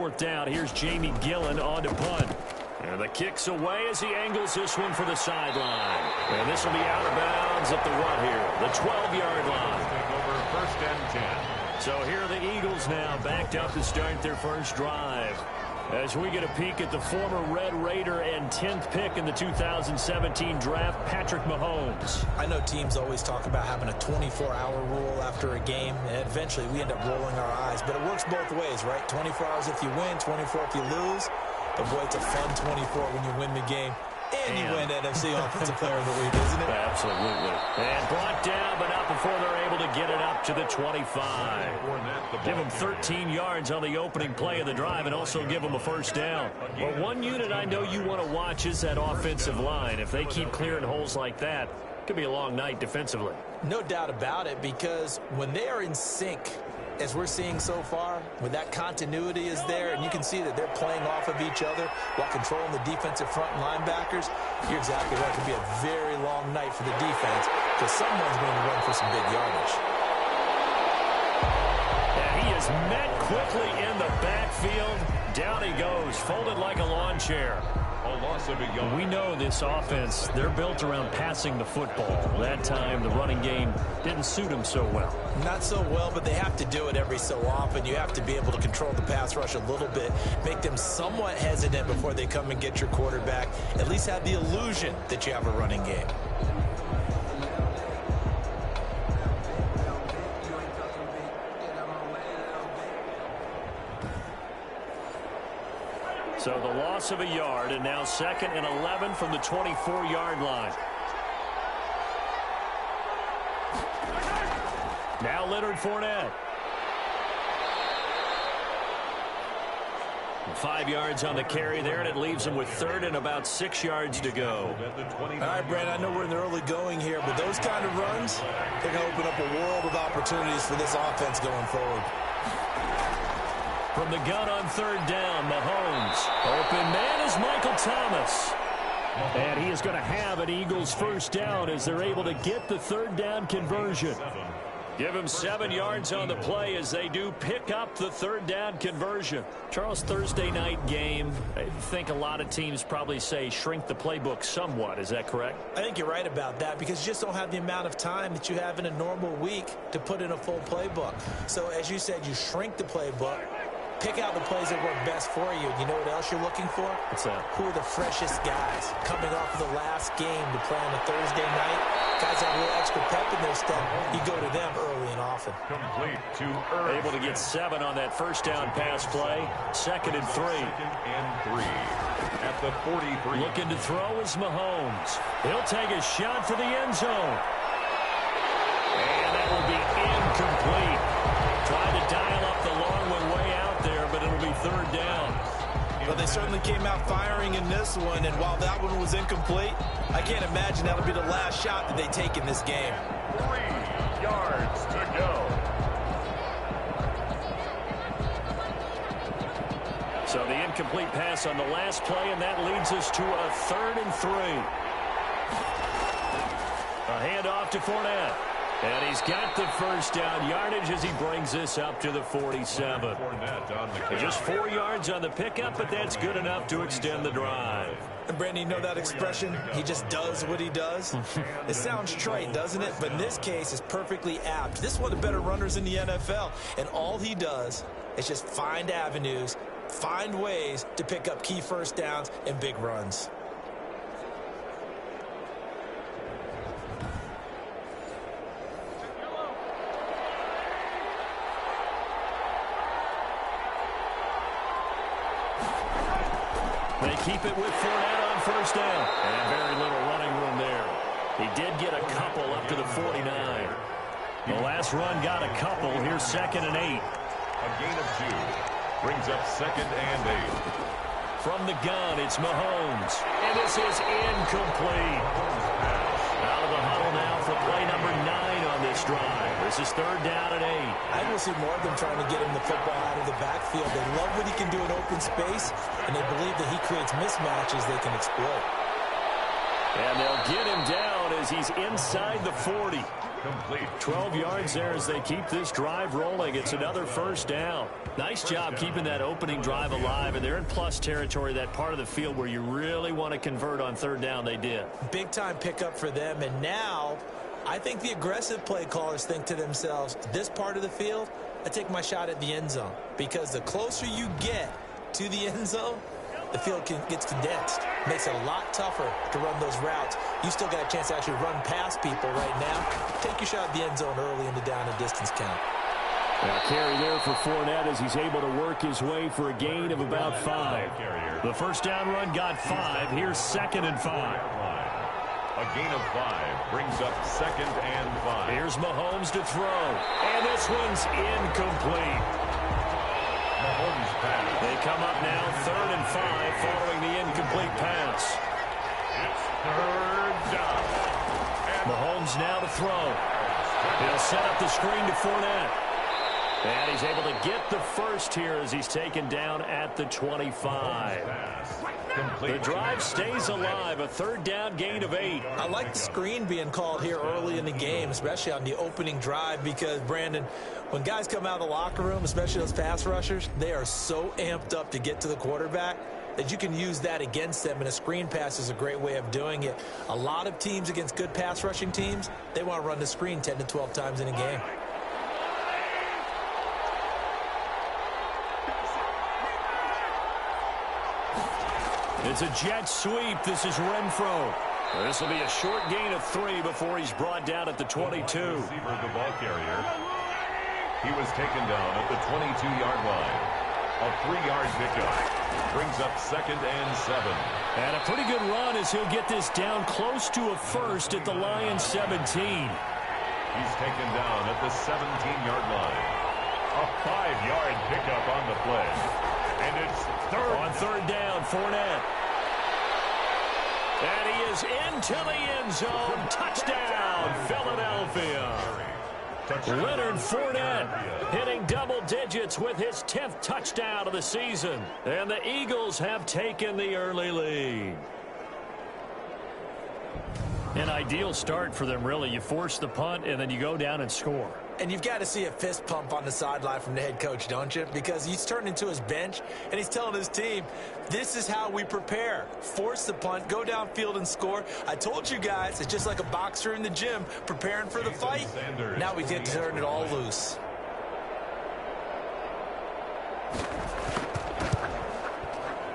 4th down. Here's Jamie Gillen on to punt. And the kick's away as he angles this one for the sideline. And this will be out of bounds at the what here? The 12-yard line. Over 1st and 10. So here are the Eagles now backed up to start their first drive. As we get a peek at the former Red Raider and 10th pick in the 2017 draft, Patrick Mahomes. I know teams always talk about having a 24-hour rule after a game, and eventually we end up rolling our eyes. But it works both ways, right? 24 hours if you win, 24 if you lose. But, boy, it's a fun 24 when you win the game. And you win NFC Offensive Player of the Week, isn't it? Absolutely. And brought down, but not before they're able to get it up to the 25. Give them 13 yards on the opening play of the drive and also give them a first down. Well, one unit I know you want to watch is that offensive line. If they keep clearing holes like that, it could be a long night defensively. No doubt about it, because when they are in sync, as we're seeing so far, when that continuity is there, and you can see that they're playing off of each other while controlling the defensive front and linebackers, you're exactly right. It could be a very long night for the defense because someone's going to run for some big yardage. And he is met quickly in the backfield. Down he goes, folded like a lawn chair. We know this offense, they're built around passing the football. That time, the running game didn't suit them so well. Not so well, but they have to do it every so often. You have to be able to control the pass rush a little bit, make them somewhat hesitant before they come and get your quarterback. At least have the illusion that you have a running game. So the loss of a yard, and now 2nd and 11 from the 24-yard line. Now Leonard Fournette. 5 yards on the carry there, and it leaves him with 3rd and about 6 yards to go. All right, Brandon, I know we're in the early going here, but those kind of runs, they're going to open up a world of opportunities for this offense going forward. From the gun on 3rd down, Mahomes. Open man is Michael Thomas. And he is going to have an Eagles first down as they're able to get the 3rd down conversion. Give him 7 yards on the play as they do pick up the 3rd down conversion. Charles, Thursday night game, I think a lot of teams probably say shrink the playbook somewhat. Is that correct? I think you're right about that because you just don't have the amount of time that you have in a normal week to put in a full playbook. So as you said, you shrink the playbook. Pick out the plays that work best for you. You know what else you're looking for? What's that? Who are the freshest guys coming off of the last game to play on a Thursday night? Guys have a little extra pep in their step. You go to them early and often. Complete to Irv. Able to get 7 on that first down pass play. 2nd and 3. 2nd and 3 at the 43. Looking to throw is Mahomes. He'll take a shot for the end zone. And that will be incomplete. Trying to dial up the long one way out there, but it'll be 3rd down. But they certainly came out firing in this one, and while that one was incomplete, I can't imagine that'll be the last shot that they take in this game. 3 yards to go. So the incomplete pass on the last play, and that leads us to a 3rd and 3. A handoff to Fournette. And he's got the first down yardage as he brings this up to the 47. Just 4 yards on the pickup, but that's good enough to extend the drive. And Brandon, you know that expression, he just does what he does? It sounds trite, doesn't it? But in this case, it's perfectly apt. This is one of the better runners in the NFL. And all he does is just find avenues, find ways to pick up key first downs and big runs. They keep it with Fournette on first down. And very little running room there. He did get a couple up to the 49. The last run got a couple. Here's 2nd and 8. A gain of 2. Brings up 2nd and 8. From the gun, it's Mahomes. And this is incomplete. Out of the huddle now for play number 9 on this drive. This is 3rd down and 8. I will see more of them trying to get him the football out of the backfield. They love what he can do in open space, and they believe that he creates mismatches they can exploit. And they'll get him down as he's inside the 40. Complete. 12 yards there as they keep this drive rolling. It's another first down. Nice job keeping that opening drive alive, and they're in plus territory, that part of the field where you really want to convert on third down. They did. Big-time pickup for them, and now I think the aggressive play callers think to themselves, this part of the field, I take my shot at the end zone, because the closer you get to the end zone, the field gets condensed. Makes it a lot tougher to run those routes. You still got a chance to actually run past people right now. Take your shot at the end zone early in the down and distance count. Now carry there for Fournette as he's able to work his way for a gain of about 5. The first down run got 5. Here's 2nd and 5. A gain of 5 brings up 2nd and 5. Here's Mahomes to throw. And this one's incomplete. Mahomes pass. They come up now 3rd and 5 following the incomplete pass. It's 3rd down. Mahomes now to throw. He'll set up the screen to Fournette. And he's able to get the first here as he's taken down at the 25. The drive stays alive. A 3rd down gain of 8. I like the screen being called here early in the game, especially on the opening drive, because, Brandon, when guys come out of the locker room, especially those pass rushers, they are so amped up to get to the quarterback that you can use that against them, and a screen pass is a great way of doing it. A lot of teams against good pass rushing teams, they want to run the screen 10 to 12 times in a game. It's a jet sweep. This is Renfro. This will be a short gain of 3 before he's brought down at the 22. Receiver, the ball carrier. He was taken down at the 22-yard line. A 3-yard pickup brings up 2nd and 7. And a pretty good run as he'll get this down close to a first at the Lions 17. He's taken down at the 17-yard line. A 5-yard pickup on the play. And it's 3rd. On 3rd down, Fournette. And he is into the end zone. Touchdown, Philadelphia. Leonard Fournette hitting double digits with his 10th touchdown of the season. And the Eagles have taken the early lead. An ideal start for them, really. You force the punt, and then you go down and score. And you've got to see a fist pump on the sideline from the head coach, don't you? Because he's turned into his bench, and he's telling his team, this is how we prepare. Force the punt, go downfield and score. I told you guys, it's just like a boxer in the gym preparing for the fight. Now we get to turn it all loose.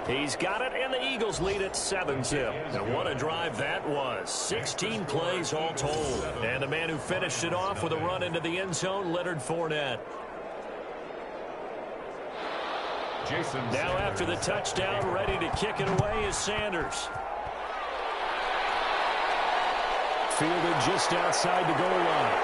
He's got it, and the Eagles lead at 7-zip. And what a drive that was. 16 plays all told. And the man who finished it off with a run into the end zone, Leonard Fournette. Now after the touchdown, ready to kick it away is Sanders. Fielded just outside the goal line.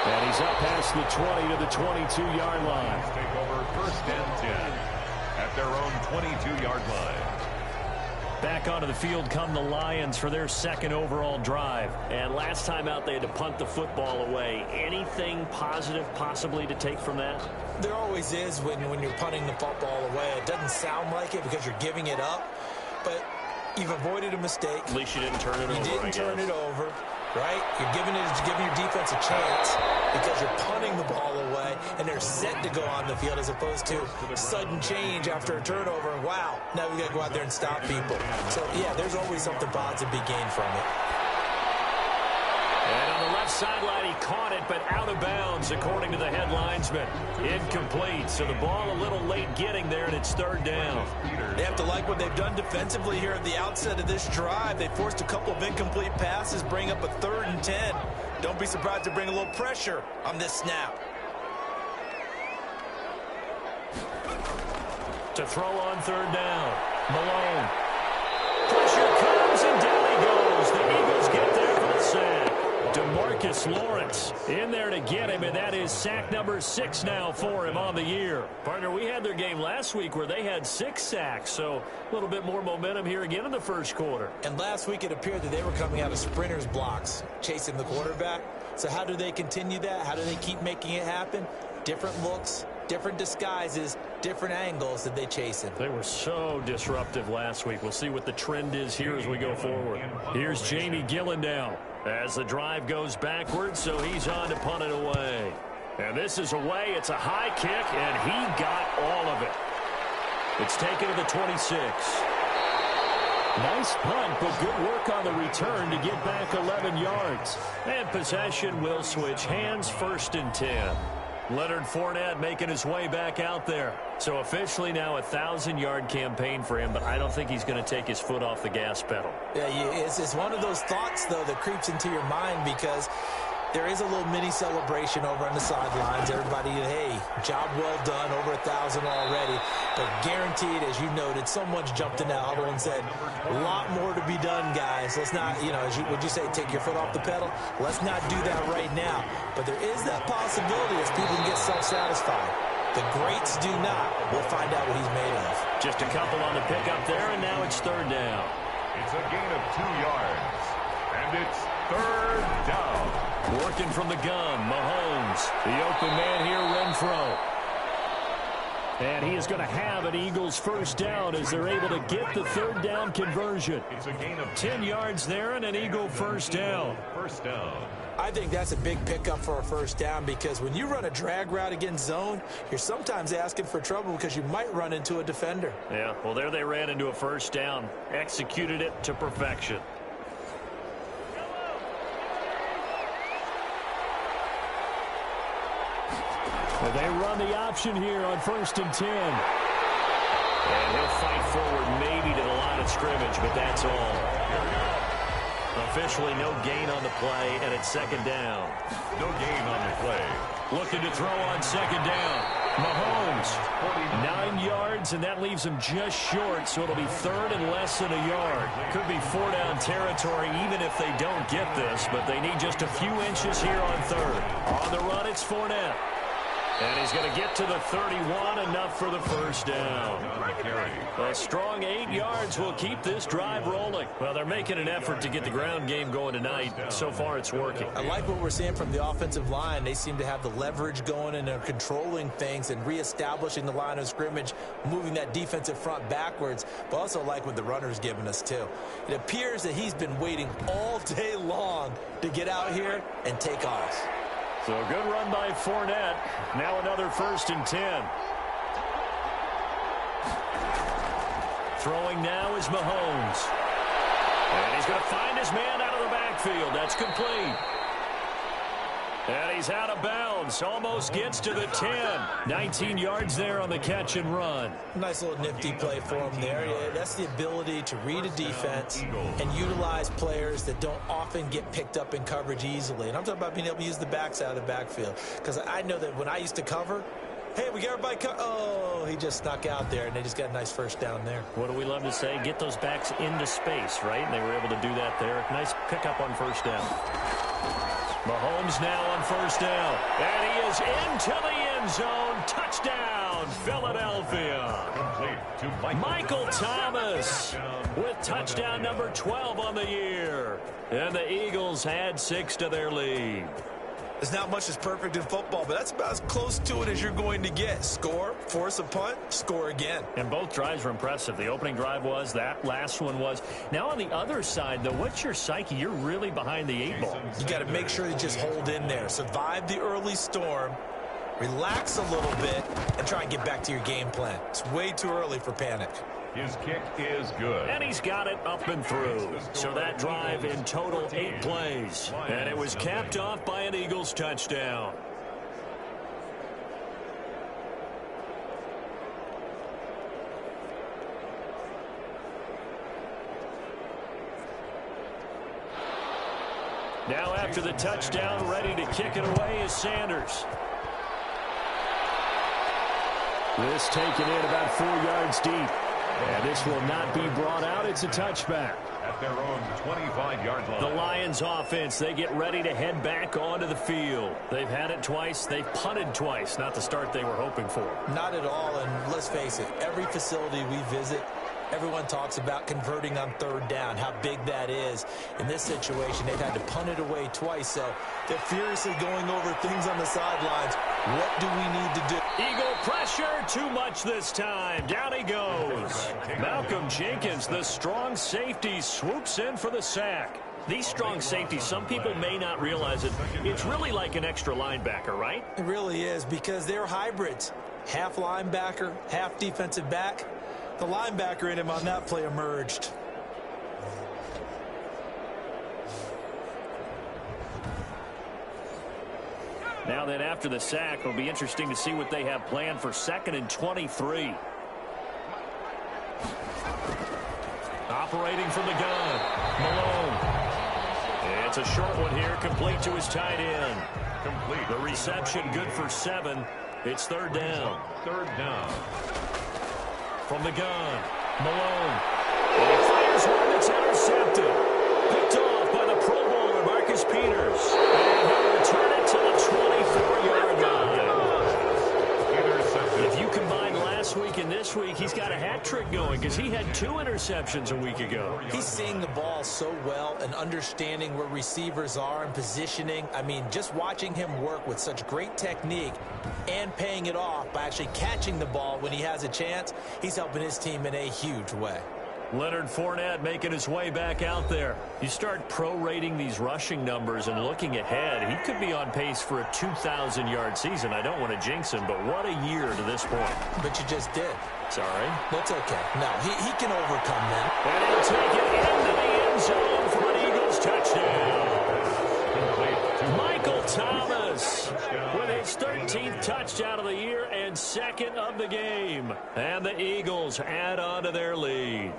And he's up past the 20 to the 22-yard line. Take over 1st and 10. At their own 22-yard line. Back onto the field come the Lions for their 2nd overall drive. And last time out, they had to punt the football away. Anything positive possibly to take from that? There always is when you're punting the football away. It doesn't sound like it because you're giving it up. But you've avoided a mistake. At least you didn't turn it over. You didn't turn it over. Right? You're giving your defense a chance because you're punting the ball away, and they're set to go on the field as opposed to sudden change after a turnover. And wow, now we got to go out there and stop people. So, yeah, there's always something positive to be gained from it. And on the left sideline, he caught it, but out of bounds, according to the head linesman. Incomplete, so the ball a little late getting there, and it's 3rd down. They have to like what they've done defensively here at the outset of this drive. They forced a couple of incomplete passes, bring up a 3rd and 10. Don't be surprised to bring a little pressure on this snap. To throw on 3rd down, Malone. Pressure comes, and down he goes. The Eagles get there for the sack. DeMarcus Lawrence in there to get him, and that is sack number 6 now for him on the year. Partner, we had their game last week where they had 6 sacks, so a little bit more momentum here again in the first quarter. And last week it appeared that they were coming out of sprinters blocks, chasing the quarterback. So how do they continue that? How do they keep making it happen? Different looks, different disguises, different angles that they chase him. They were so disruptive last week. We'll see what the trend is here as we go forward. Here's Jamie Gillen now as the drive goes backwards, so he's on to punt it away. And this is away. It's a high kick, and he got all of it. It's taken to the 26. Nice punt, but good work on the return to get back 11 yards. And possession will switch hands, 1st and 10. Leonard Fournette making his way back out there. So officially now a 1,000-yard campaign for him, but I don't think he's going to take his foot off the gas pedal. Yeah, it's one of those thoughts, though, that creeps into your mind because there is a little mini celebration over on the sidelines. Everybody, hey, job well done, over 1,000 already. But guaranteed, as you noted, someone's jumped in that huddle and said, a lot more to be done, guys. Let's not, would you say, take your foot off the pedal? Let's not do that right now. But there is that possibility as people can get self-satisfied. The greats do not. We'll find out what he's made of. Just a couple on the pickup there, and now it's 3rd down. It's a gain of 2 yards, and it's 3rd down. Working from the gun, Mahomes. The open man here, Renfro. And he is going to have an Eagles 1st down as they're able to get the 3rd down conversion. It's a gain of 10 yards there and an Eagle 1st down. 1st down. I think that's a big pickup for a 1st down because when you run a drag route against zone, you're sometimes asking for trouble because you might run into a defender. Yeah, well, there they ran into a 1st down. Executed it to perfection. Well, they run the option here on 1st and 10. And he'll fight forward maybe to the line of scrimmage, but that's all. Officially no gain on the play, and it's 2nd down. No gain on the play. Looking to throw on 2nd down. Mahomes, 9 yards, and that leaves him just short, so it'll be 3rd and less than a yard. Could be 4-down territory even if they don't get this, but they need just a few inches here on 3rd. On the run, it's Fournette. And he's going to get to the 31, enough for the 1st down. A strong 8 yards will keep this drive rolling. Well, they're making an effort to get the ground game going tonight. So far, it's working. I like what we're seeing from the offensive line. They seem to have the leverage going, and they're controlling things and reestablishing the line of scrimmage, moving that defensive front backwards, but also like what the runner's giving us, too. It appears that he's been waiting all day long to get out here and take off. So a good run by Fournette. Now another 1st and 10. Throwing now is Mahomes. And he's going to find his man out of the backfield. That's complete. And he's out of bounds. Almost gets to the 10. 19 yards there on the catch and run. Nice little nifty play for him there. Yeah, that's the ability to read a defense and utilize players that don't often get picked up in coverage easily. And I'm talking about being able to use the backs out of the backfield. Because I know that when I used to cover, hey, we got everybody oh, he just snuck out there, and they just got a nice 1st down there. What do we love to say? Get those backs into space, right? And they were able to do that there. Nice pickup on 1st down. Mahomes now on 1st down. And he is into the end zone. Touchdown, Philadelphia. Complete to Michael Thomas with touchdown number 12 on the year. And the Eagles add 6 to their lead. There's not much that's perfect in football, but that's about as close to it as you're going to get. Score, force a punt, score again. And both drives were impressive. The opening drive was, that last one was. Now on the other side, though, what's your psyche? You're really behind the 8 ball. You got to make sure you just hold in there. Survive the early storm, relax a little bit, and try and get back to your game plan. It's way too early for panic. His kick is good. And he's got it up and through. So that drive in total 8 plays. And it was capped off by an Eagles touchdown. Now after the touchdown, ready to kick it away is Sanders. This taken in about 4 yards deep. And this will not be brought out. It's a touchback. At their own 25-yard line. The Lions offense, they get ready to head back onto the field. They've had it twice. They've punted twice. Not the start they were hoping for. Not at all. And let's face it, every facility we visit, everyone talks about converting on 3rd down, how big that is. In this situation, they've had to punt it away twice. So they're furiously going over things on the sidelines. What do we need to do? Eagle pressure, too much this time. Down he goes. Malcolm Jenkins, the strong safety, swoops in for the sack. These strong safeties, some people may not realize it. It's really like an extra linebacker, right? It really is, because they're hybrids. Half linebacker, half defensive back. The linebacker in him on that play emerged. Now then, after the sack, it'll be interesting to see what they have planned for 2nd and 23. Operating from the gun, Malone. It's a short one here, complete to his tight end. Complete. The reception good for 7. It's 3rd down. 3rd down. From the gun, Malone. And he fires one that's intercepted. Picked off by the Pro Bowler, Marcus Peters. And he'll return it to the 24-yard line. If you combine last week and this week, he's got a hat trick going because he had 2 interceptions a week ago. He's seeing the ball so well and understanding where receivers are and positioning. I mean, just watching him work with such great technique and paying it off by actually catching the ball when he has a chance, he's helping his team in a huge way. Leonard Fournette making his way back out there. You start prorating these rushing numbers and looking ahead, he could be on pace for a 2,000-yard season. I don't want to jinx him, but what a year to this point. But you just did. Sorry. That's okay. No, he can overcome that. And he'll take it into the end zone for an Eagles touchdown. Michael Thomas with his 13th touchdown of the year and 2nd of the game. And the Eagles add on to their lead.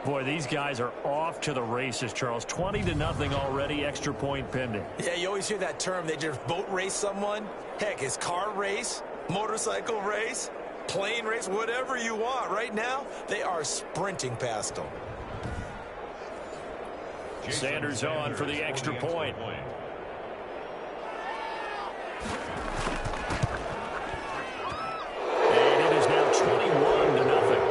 Boy, these guys are off to the races, Charles. 20-0 already, extra point pending. Yeah, you always hear that term. They just boat race someone. Heck, it's car race, motorcycle race, plane race, whatever you want. Right now, they are sprinting past them. Sanders on for the extra point. And it is now 21-0.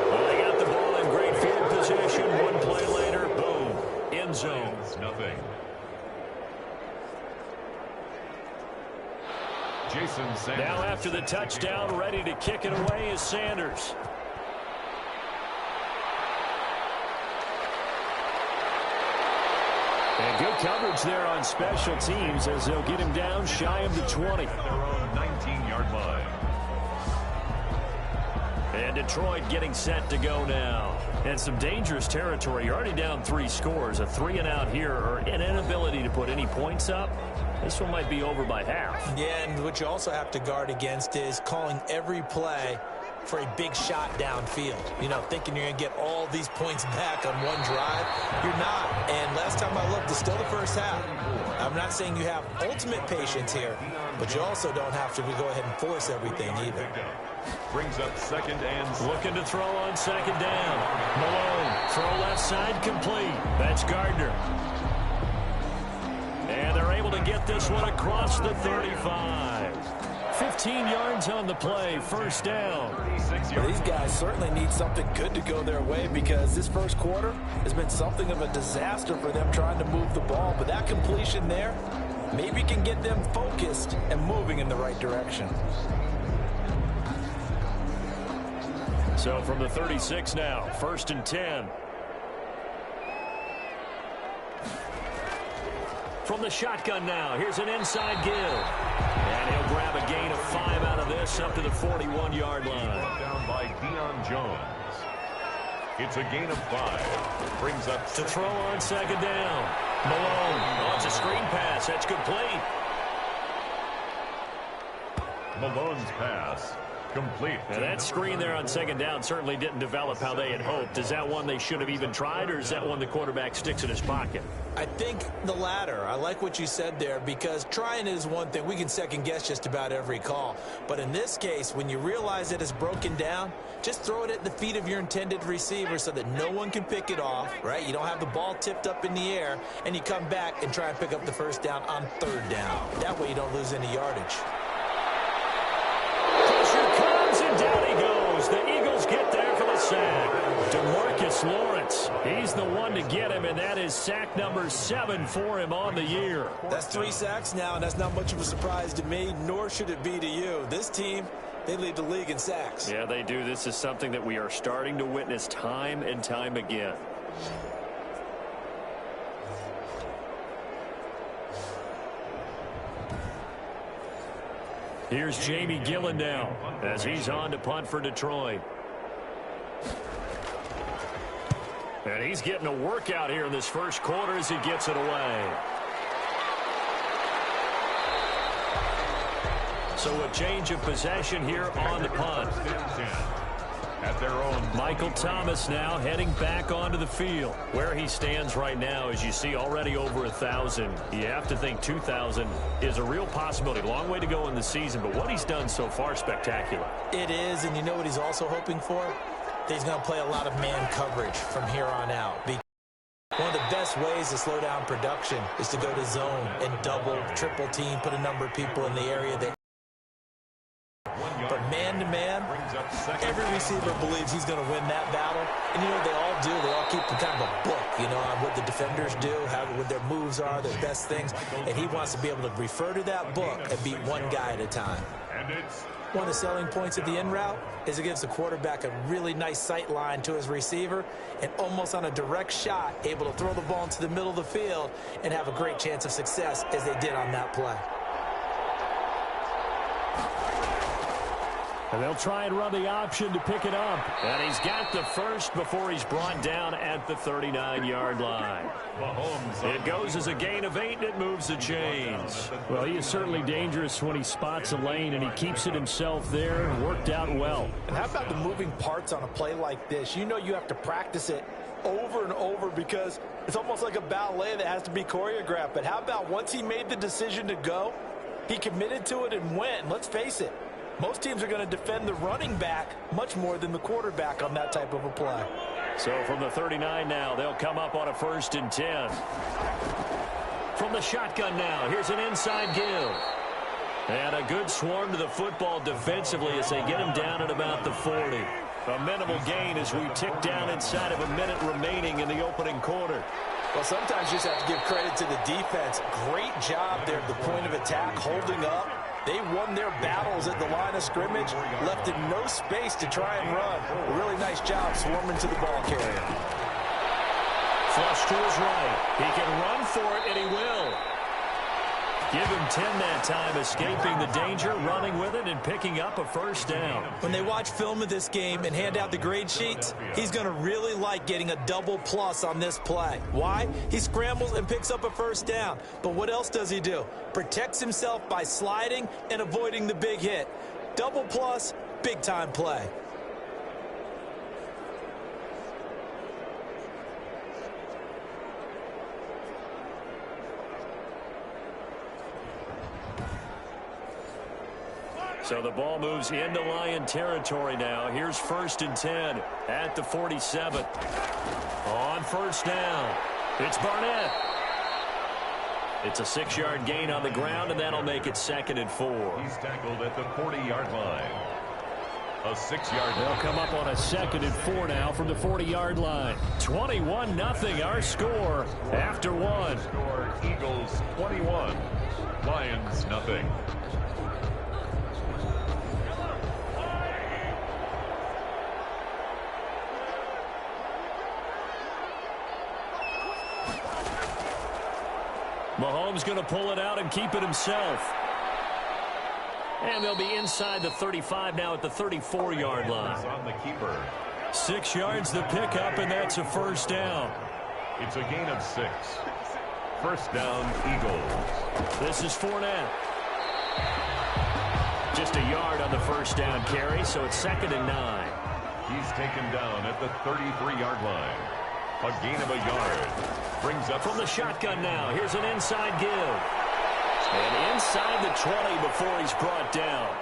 Well, they got the ball in great field position. One play later, boom, end zone. Nothing. Jason Sanders. Now after the touchdown, ready to kick it away is Sanders. And good coverage there on special teams as they'll get him down shy of the 20. Their own 19-yard line. And Detroit getting set to go now. And some dangerous territory. You're already down 3 scores. A 3-and-out here or an inability to put any points up. This one might be over by half. Yeah, and what you also have to guard against is calling every play for a big shot downfield. You know, thinking you're going to get all these points back on one drive. You're not. And last time I looked, it's still the first half. I'm not saying you have ultimate patience here, but you also don't have to go ahead and force everything either. Brings up 2nd and... Looking to throw on 2nd down. Malone, throw left side complete. That's Gardner. And they're able to get this one across the 35. 15 yards on the play, 1st down. Well, these guys certainly need something good to go their way because this first quarter has been something of a disaster for them trying to move the ball. But that completion there maybe can get them focused and moving in the right direction. So from the 36 now, 1st and 10. From the shotgun now, here's an inside give. And he'll grab a gain of 5 out of this up to the 41-yard line. Down by Deion Jones. It's a gain of 5. Brings up... To throw on 2nd down. Malone. Oh, it's a screen pass. That's complete. Malone's pass. Complete. Now that screen there on 2nd down certainly didn't develop how they had hoped. Is that one they should have even tried, or is that one the quarterback sticks in his pocket? I think the latter. I like what you said there because trying is one thing. We can second guess just about every call. But in this case, when you realize it is broken down, just throw it at the feet of your intended receiver so that no one can pick it off, right? You don't have the ball tipped up in the air, and you come back and try and pick up the 1st down on 3rd down. That way you don't lose any yardage. And down he goes. The Eagles get there for the sack. DeMarcus Lawrence. He's the one to get him, and that is sack number 7 for him on the year. That's 3 sacks now, and that's not much of a surprise to me, nor should it be to you. This team, they lead the league in sacks. Yeah, they do. This is something that we are starting to witness time and time again. Here's Jamie Gillen now as he's on to punt for Detroit. And he's getting a workout here in this first quarter as he gets it away. So a change of possession here on the punt. At their own. Michael Thomas now heading back onto the field. Where he stands right now, as you see, already over 1,000. You have to think 2,000 is a real possibility. Long way to go in the season, but what he's done so far, spectacular. It is, and you know what he's also hoping for? That he's going to play a lot of man coverage from here on out. One of the best ways to slow down production is to go to zone and double, triple team, put a number of people in the area that. But man-to-man, every receiver believes he's going to win that battle. And, you know, they all do. They all keep kind of a book, you know, on what the defenders do, what their moves are, their best things. And he wants to be able to refer to that book and beat one guy at a time. One of the selling points of the in route is it gives the quarterback a really nice sight line to his receiver and almost on a direct shot able to throw the ball into the middle of the field and have a great chance of success as they did on that play. And they'll try and run the option to pick it up. And he's got the first before he's brought down at the 39-yard line. It goes as a gain of 8, and it moves the chains. Well, he is certainly dangerous when he spots a lane, and he keeps it himself there. Worked out well. And how about the moving parts on a play like this? You know you have to practice it over and over because it's almost like a ballet that has to be choreographed. But how about once he made the decision to go, he committed to it and went. And let's face it, most teams are going to defend the running back much more than the quarterback on that type of a play. So from the 39 now, they'll come up on a 1st and 10. From the shotgun now, here's an inside give. And a good swarm to the football defensively as they get him down at about the 40. A minimal gain as we tick down inside of a minute remaining in the opening quarter. Well, sometimes you just have to give credit to the defense. Great job there at the point of attack, holding up. They won their battles at the line of scrimmage, left in no space to try and run. A really nice job swarming to the ball carrier. Flush to his right. He can run for it, and he will. Give him 10 that time, escaping the danger, running with it, and picking up a 1st down. When they watch film of this game and hand out the grade sheets, he's going to really like getting a double plus on this play. Why? He scrambles and picks up a 1st down. But what else does he do? Protects himself by sliding and avoiding the big hit. Double plus, big-time play. So the ball moves into Lion territory now. Here's 1st and 10 at the 47. On 1st down, it's Barnett. It's a 6-yard gain on the ground, and that'll make it 2nd and 4. He's tackled at the 40-yard line. A 6-yard. They'll come up on a 2nd and 4 now from the 40-yard line. 21-0 our score after 1. Score Eagles 21, Lions nothing. Mahomes going to pull it out and keep it himself. And they'll be inside the 35 now at the 34-yard line. On the keeper. 6 yards the pickup, and that's a 1st down. It's a gain of 6. 1st down, Eagles. This is Fournette. Just a yard on the 1st down carry, so it's 2nd and 9. He's taken down at the 33-yard line. A gain of a yard. Brings up from the shotgun now. Here's an inside give. And inside the 20 before he's brought down.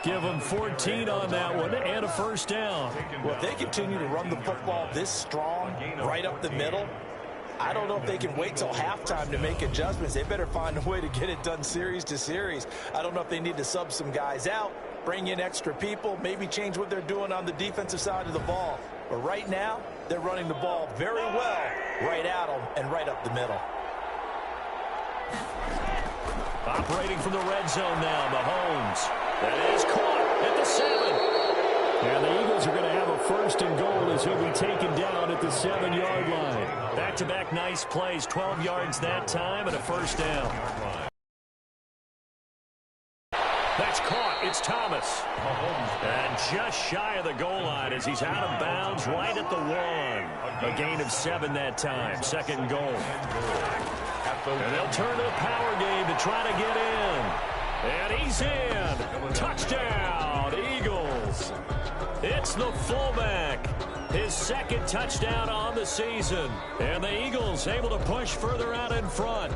Give him 14 on that one and a 1st down. Well, if they continue to run the football this strong, right up the middle, I don't know if they can wait till halftime to make adjustments. They better find a way to get it done series to series. I don't know if they need to sub some guys out, bring in extra people, maybe change what they're doing on the defensive side of the ball. But right now, they're running the ball very well right at them and right up the middle. Operating from the red zone now, Mahomes. That is caught at the 7. And the Eagles are going to have a first and goal as he'll be taken down at the 7-yard line. Back-to-back nice plays, 12 yards that time and a first down. That's caught. It's Thomas. And just shy of the goal line as he's out of bounds right at the 1. A gain of 7 that time. Second and goal. And they'll turn to the power game to try to get in. And he's in. Touchdown, Eagles. It's the fullback. His second touchdown on the season. And the Eagles able to push further out in front.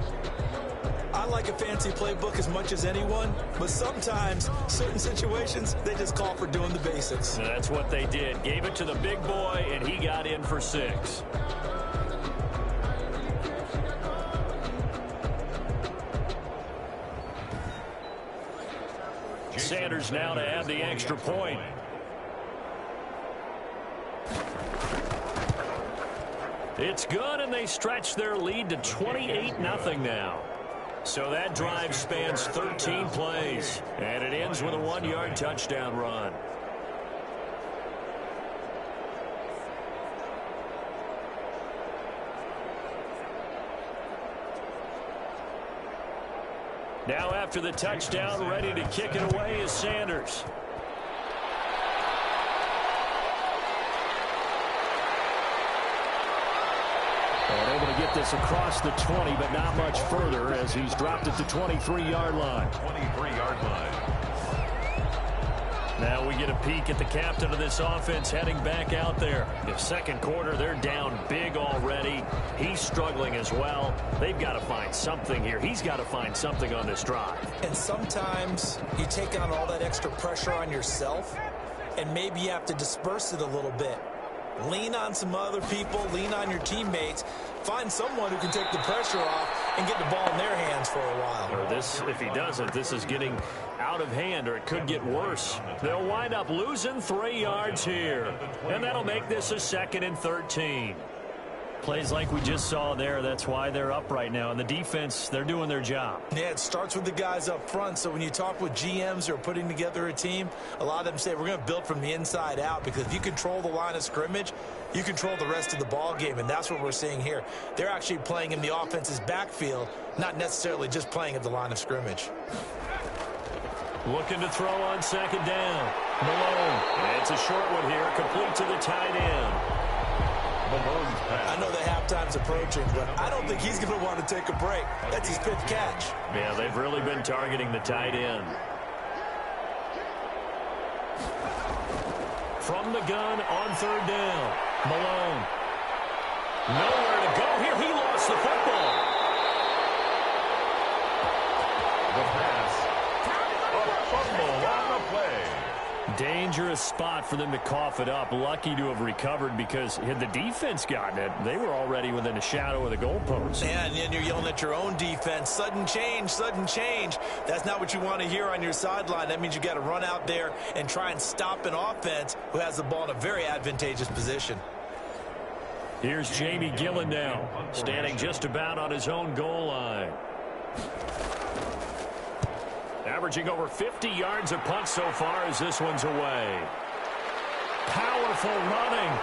I like a fancy playbook as much as anyone, but sometimes, certain situations, they just call for doing the basics. That's what they did. Gave it to the big boy, and he got in for 6. Sanders now to add the extra point. It's good, and they stretch their lead to 28-0 now. So that drive spans 13 plays, and it ends with a 1-yard touchdown run. Now after the touchdown, ready to kick it away is Sanders. And able to get this across the 20, but not much further as he's dropped it to 23-yard line. 23-yard line. Now we get a peek at the captain of this offense heading back out there. In the second quarter, they're down big already. He's struggling as well. They've got to find something here. He's got to find something on this drive. And sometimes you take on all that extra pressure on yourself, and maybe you have to disperse it a little bit. Lean on some other people, lean on your teammates, find someone who can take the pressure off and get the ball in their hands for a while. Or this, if he doesn't, this is getting out of hand, or it could get worse. They'll wind up losing 3 yards here, and that'll make this a 2nd and 13. Plays like we just saw there, that's why they're up right now. And the defense, they're doing their job. Yeah, it starts with the guys up front. So when you talk with GMs who are putting together a team, a lot of them say we're going to build from the inside out, because if you control the line of scrimmage, you control the rest of the ball game, and that's what we're seeing here. They're actually playing in the offense's backfield, not necessarily just playing at the line of scrimmage. Looking to throw on 2nd down. Malone. And it's a short one here, complete to the tight end. I know the halftime's approaching, but I don't think he's going to want to take a break. That's his 5th catch. Yeah, they've really been targeting the tight end. From the gun on 3rd down. Malone. Nowhere to go here. He lost the football. The pass. A fumble on the play. Dangerous spot for them to cough it up. Lucky to have recovered, because had the defense gotten it, they were already within a shadow of the goalpost. And then you're yelling at your own defense. Sudden change, sudden change. That's not what you want to hear on your sideline. That means you got to run out there and try and stop an offense who has the ball in a very advantageous position. Here's Jamie Gillen now, standing just about on his own goal line. Averaging over 50 yards a punt so far as this one's away. Powerful running.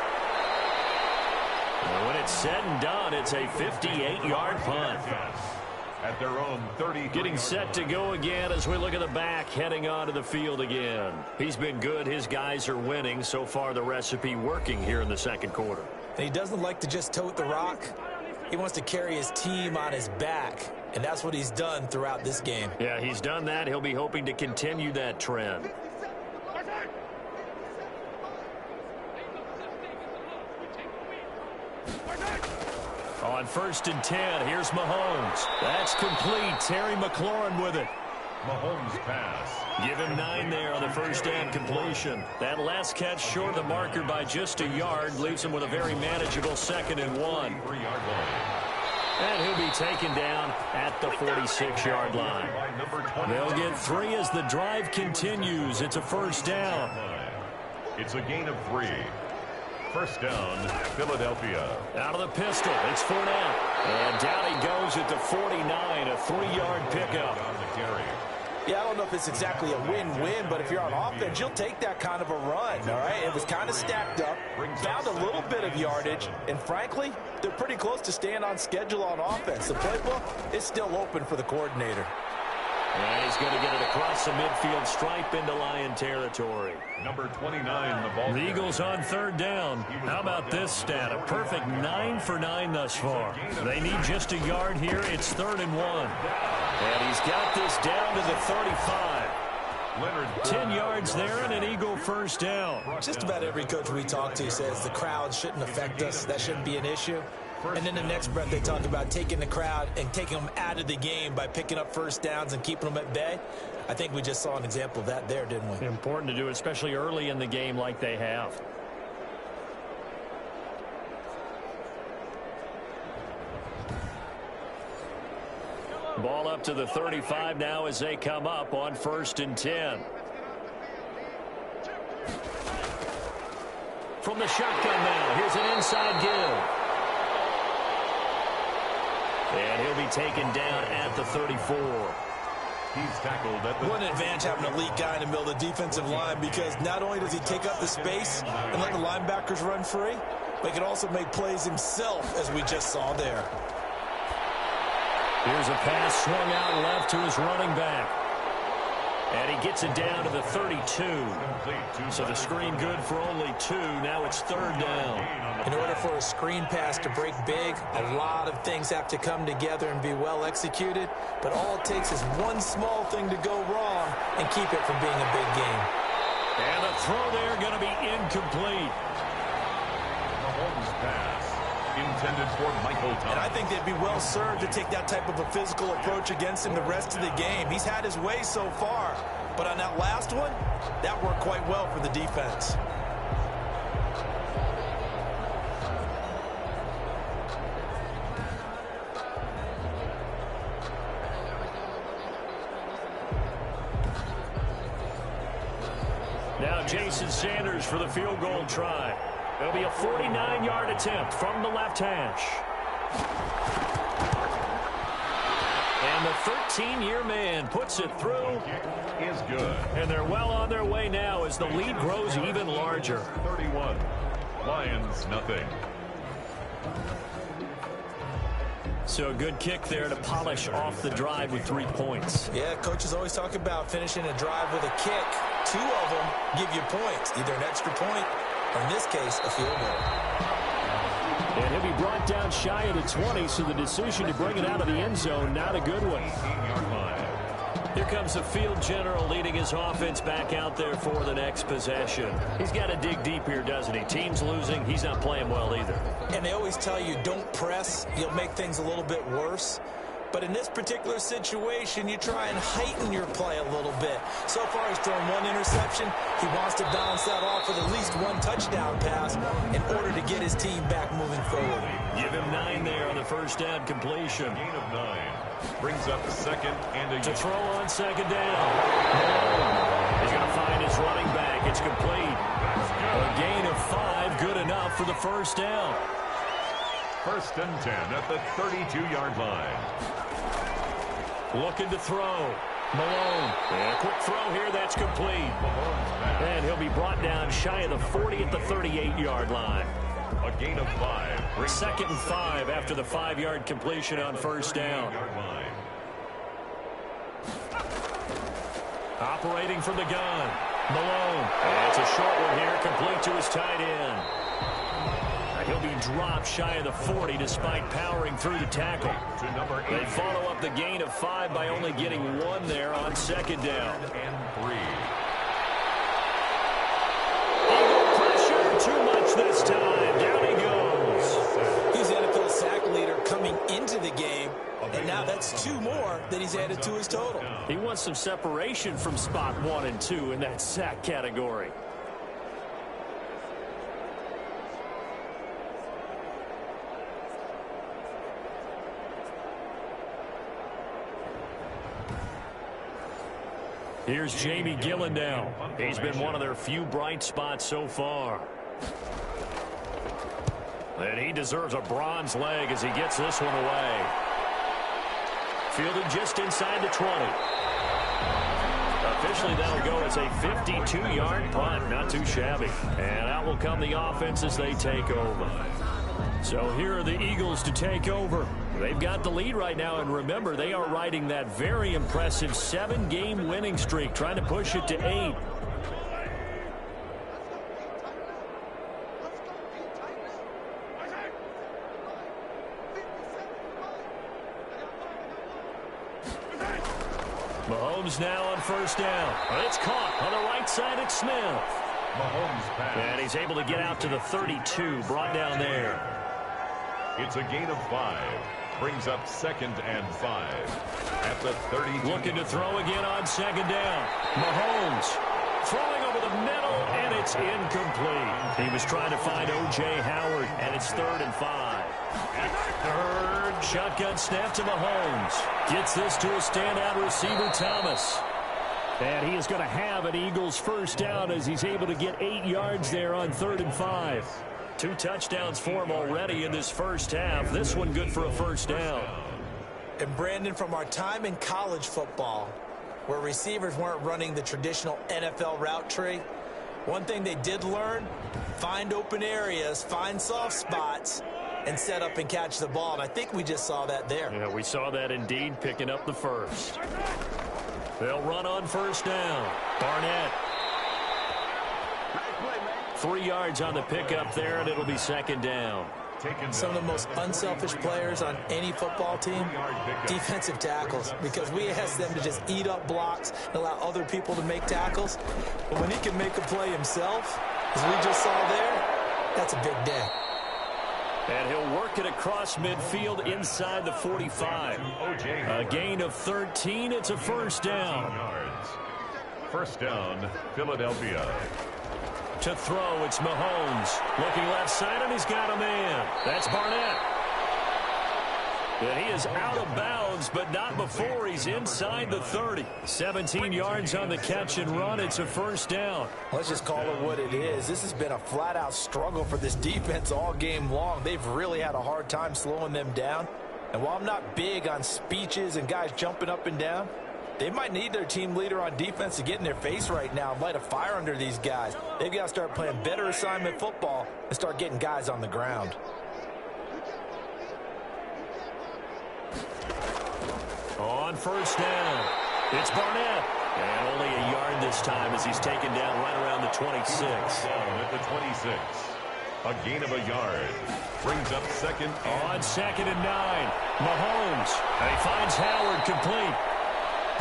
And when it's said and done, it's a 58-yard punt. At their own 30. Getting set to go again as we look at the back, heading onto the field again. He's been good. His guys are winning. So far, the recipe working here in the second quarter. And he doesn't like to just tote the rock. He wants to carry his team on his back, and that's what he's done throughout this game. Yeah, he's done that. He'll be hoping to continue that trend. On 1st and 10, here's Mahomes. That's complete. Terry McLaurin with it. Mahomes pass. Give him 9 there on the first down completion. That last catch short of the marker by just a yard leaves him with a very manageable 2nd and 1. 3-yard line. And he'll be taken down at the 46-yard line. They'll get 3 as the drive continues. It's a first down. It's a gain of 3. First down, Philadelphia. Out of the pistol, it's Fournette. And down he goes at the 49, a 3-yard pickup. On the carry. Yeah, I don't know if it's exactly a win-win, but if you're on offense, you'll take that kind of a run, all right? It was kind of stacked up, found a little bit of yardage, and frankly, they're pretty close to staying on schedule on offense. The playbook is still open for the coordinator. And he's going to get it across the midfield stripe into Lion territory. Number 29, the ball. The Eagles on third down. How about this stat? A perfect 9 for 9 thus far. They need just a yard here. It's 3rd and 1. And he's got this down to the 35. 10 yards there and an Eagle first down. Just about every coach we talk to says the crowd shouldn't affect us. That shouldn't be an issue. And then the next breath they talk about taking the crowd and taking them out of the game by picking up first downs and keeping them at bay. I think we just saw an example of that there, didn't we? Important to do, especially early in the game like they have. Ball up to the 35 now as they come up on 1st and 10. From the shotgun now, here's an inside give. And he'll be taken down at the 34. He's tackled at the... What an advantage having an elite guy in the middle of the defensive line, because not only does he take up the space and let the linebackers run free, but he can also make plays himself, as we just saw there. Here's a pass swung out left to his running back. And he gets it down to the 32. So the screen good for only 2. Now it's 3rd down. In order for a screen pass to break big, a lot of things have to come together and be well executed. But all it takes is one small thing to go wrong and keep it from being a big game. And the throw there going to be incomplete. Mahomes pass intended for Michael Thomas. And I think they'd be well served to take that type of a physical approach against him the rest of the game. He's had his way so far. But on that last one, that worked quite well for the defense. Now Jason Sanders for the field goal try. It'll be a 49-yard attempt from the left hash. And the 13-year man puts it through. Is good. And they're well on their way now as the lead grows even larger. 31. Lions, nothing. So a good kick there to polish off the drive with 3 points. Yeah, coaches always talk about finishing a drive with a kick. 2 of them give you points, either an extra point or, in this case, a field goal. And he'll be brought down shy of the 20, so the decision to bring it out of the end zone, not a good one. 18-yard line. Here comes the field general leading his offense back out there for the next possession. He's got to dig deep here, doesn't he? Team's losing. He's not playing well either. And they always tell you, don't press. You'll make things a little bit worse. But in this particular situation, you try and heighten your play a little bit. So far, he's thrown 1 interception. He wants to balance that off with at least 1 touchdown pass in order to get his team back moving forward. Give him 9 there on the first down completion. Gain of 9. Brings up 2nd and a... To throw on 2nd down. He's going to find his running back. It's complete. A gain of 5, good enough for the first down. 1st and 10 at the 32-yard line. Looking to throw. Malone. And a quick throw here. That's complete. And he'll be brought down shy of the 40 at the 38-yard line. A gain of 5. 2nd and 5 after the 5-yard completion on first down. Operating from the gun. Malone. And it's a short one here, complete to his tight end. He'll be dropped shy of the 40 despite powering through the tackle. They follow up the gain of 5 by only getting 1 there on 2nd down. And 3. Eagle pressure, too much this time. Down he goes. He's the NFL sack leader coming into the game, and now that's 2 more that he's added to his total. He wants some separation from spot 1 and 2 in that sack category. Here's Jamie Gillen now. He's been one of their few bright spots so far. And he deserves a bronze leg as he gets this one away. Fielded just inside the 20. Officially, that'll go as a 52-yard punt. Not too shabby. And out will come the offense as they take over. So here are the Eagles to take over. They've got the lead right now, and remember, they are riding that very impressive 7-game winning streak, trying to push it to 8. Mahomes now on first down. It's caught on the right side at Smith. Mahomes pass. And he's able to get out to the 32, brought down there. It's a gain of 5. Brings up 2nd and 5 at the 32. Looking to throw again on second down. Mahomes throwing over the middle, and it's incomplete. He was trying to find O.J. Howard, and it's 3rd and 5. Third shotgun snap to Mahomes. Gets this to a standout receiver, Thomas. And he is going to have an Eagles first down as he's able to get 8 yards there on 3rd and 5. 2 touchdowns for him already in this first half. This one good for a first down. And Brandon, from our time in college football, where receivers weren't running the traditional NFL route tree, one thing they did learn, find open areas, find soft spots, and set up and catch the ball. And I think we just saw that there. Yeah, we saw that indeed, picking up the first. They'll run on first down. Barnett. 3 yards on the pickup there, and it'll be 2nd down. Some of the most unselfish players on any football team, defensive tackles, because we ask them to just eat up blocks and allow other people to make tackles. But when he can make a play himself, as we just saw there, that's a big day. And he'll work it across midfield inside the 45. A gain of 13. It's a first down. First down, Philadelphia. To throw, it's Mahomes. Looking left side, and he's got a man. That's Barnett. And he is out of bounds, but not before he's inside the 30. 17 yards on the catch and run. It's a first down. Let's just call it what it is. This has been a flat-out struggle for this defense all game long. They've really had a hard time slowing them down. And while I'm not big on speeches and guys jumping up and down, they might need their team leader on defense to get in their face right now and light a fire under these guys. They've got to start playing better assignment football and start getting guys on the ground. On first down, it's Barnett. And only a yard this time as he's taken down right around the 26. Down at the 26. A gain of a yard. Brings up 2nd. On 2nd and 9. Mahomes. And he finds Howard complete.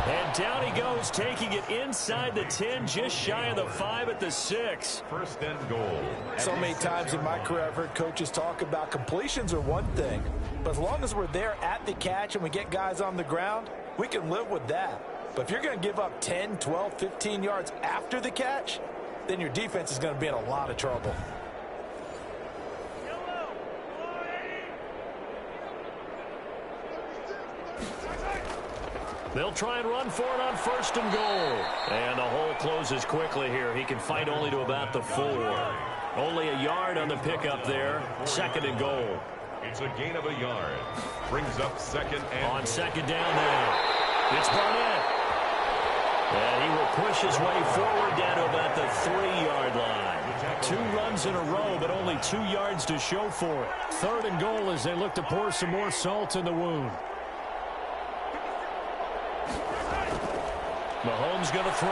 And down he goes, taking it inside the 10, just shy of the 5 at the 6. First and goal. So many times in my career I've heard coaches talk about completions are one thing, but as long as we're there at the catch and we get guys on the ground, we can live with that. But if you're going to give up 10, 12, 15 yards after the catch, then your defense is going to be in a lot of trouble. They'll try and run for it on first and goal. And the hole closes quickly here. He can fight only to about the 4. Only a yard on the pickup there. 2nd and goal. It's a gain of a yard. Brings up 2nd and on 2nd down now. It's Barnett. And he will push his way forward down to about the 3-yard line. 2 runs in a row, but only 2 yards to show for it. 3rd and goal as they look to pour some more salt in the wound. Mahomes going to throw.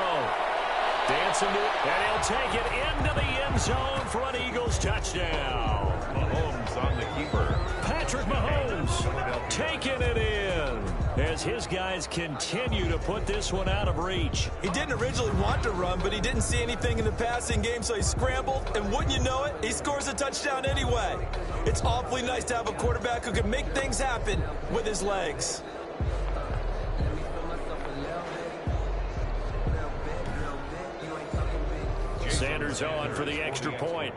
Dancing to it, and he'll take it into the end zone for an Eagles touchdown. Mahomes on the keeper. Patrick Mahomes taking it in as his guys continue to put this one out of reach. He didn't originally want to run, but he didn't see anything in the passing game, so he scrambled, and wouldn't you know it, he scores a touchdown anyway. It's awfully nice to have a quarterback who can make things happen with his legs. Sanders on for the extra point.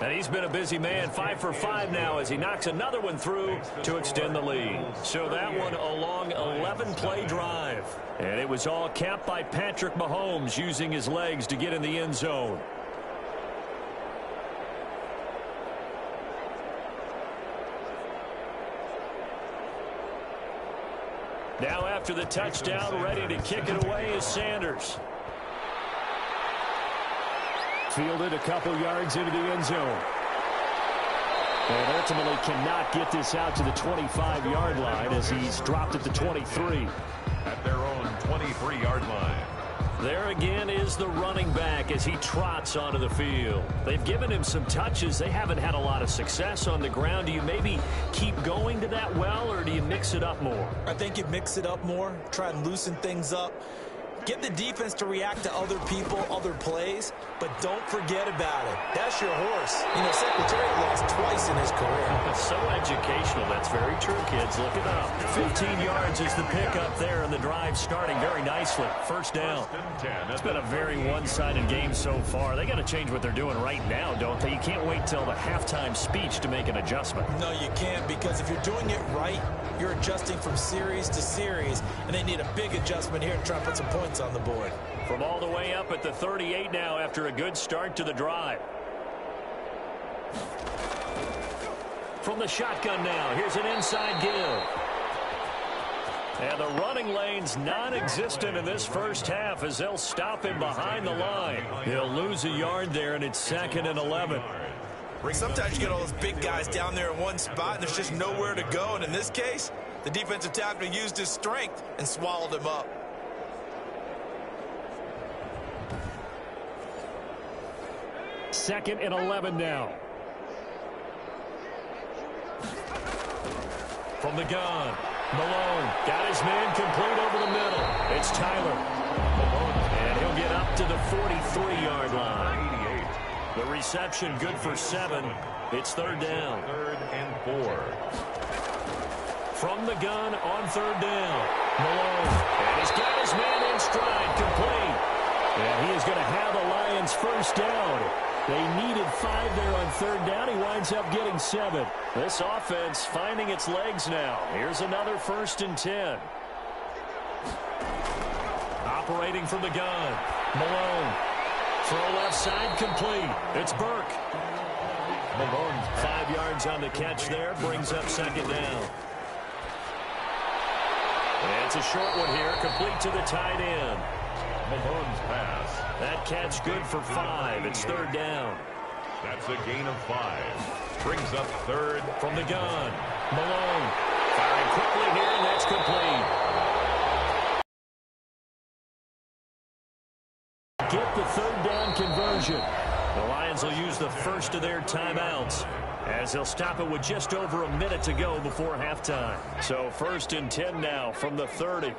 And he's been a busy man, 5 for 5 now as he knocks another one through to extend the lead. So that one a long 11-play drive. And it was all capped by Patrick Mahomes using his legs to get in the end zone. Now after the touchdown, ready to kick it away is Sanders. Fielded a couple yards into the end zone. And ultimately cannot get this out to the 25-yard line as he's dropped at the 23. At their own 23-yard line. There again is the running back as he trots onto the field. They've given him some touches. They haven't had a lot of success on the ground. Do you maybe keep going to that well, or do you mix it up more? I think you mix it up more, try and loosen things up. Get the defense to react to other people, other plays, but don't forget about it. That's your horse. You know, Secretary lost twice in his career. So educational. That's very true, kids. Look it up. 15 yards is the pickup there, and the drive starting very nicely. First down. It's been a very one-sided game so far. They got to change what they're doing right now, don't they? You can't wait till the halftime speech to make an adjustment. No, you can't, because if you're doing it right, you're adjusting from series to series, and they need a big adjustment here to try and put some points on the board. From all the way up at the 38 now after a good start to the drive. From the shotgun now, here's an inside give. And the running lane's non-existent in this first half as they'll stop him behind the line. He'll lose a yard there, and it's 2nd and 11. Sometimes you get all those big guys down there in one spot, and there's just nowhere to go. And in this case, the defensive tackle used his strength and swallowed him up. Second and 11 now. From the gun, Malone got his man complete over the middle. It's Tyler. And he'll get up to the 43-yard line. The reception good for 7. It's 3rd down. 3rd and 4. From the gun on 3rd down. Malone. And he's got his man in stride, complete. And he is going to have the Lions first down. They needed 5 there on 3rd down. He winds up getting 7. This offense finding its legs now. Here's another 1st and 10. Operating from the gun. Malone. Throw left side, complete. It's Burke. Malone 5 yards on the catch there. Brings up 2nd down. And it's a short one here. Complete to the tight end. Malone's pass. That catch good for 5. It's 3rd down. That's a gain of 5. Brings up 3rd. From the gun. Malone. Firing quickly here, and that's complete. Get the 3rd down conversion. The Lions will use the first of their timeouts as they'll stop it with just over a minute to go before halftime. So 1st and 10 now from the 30.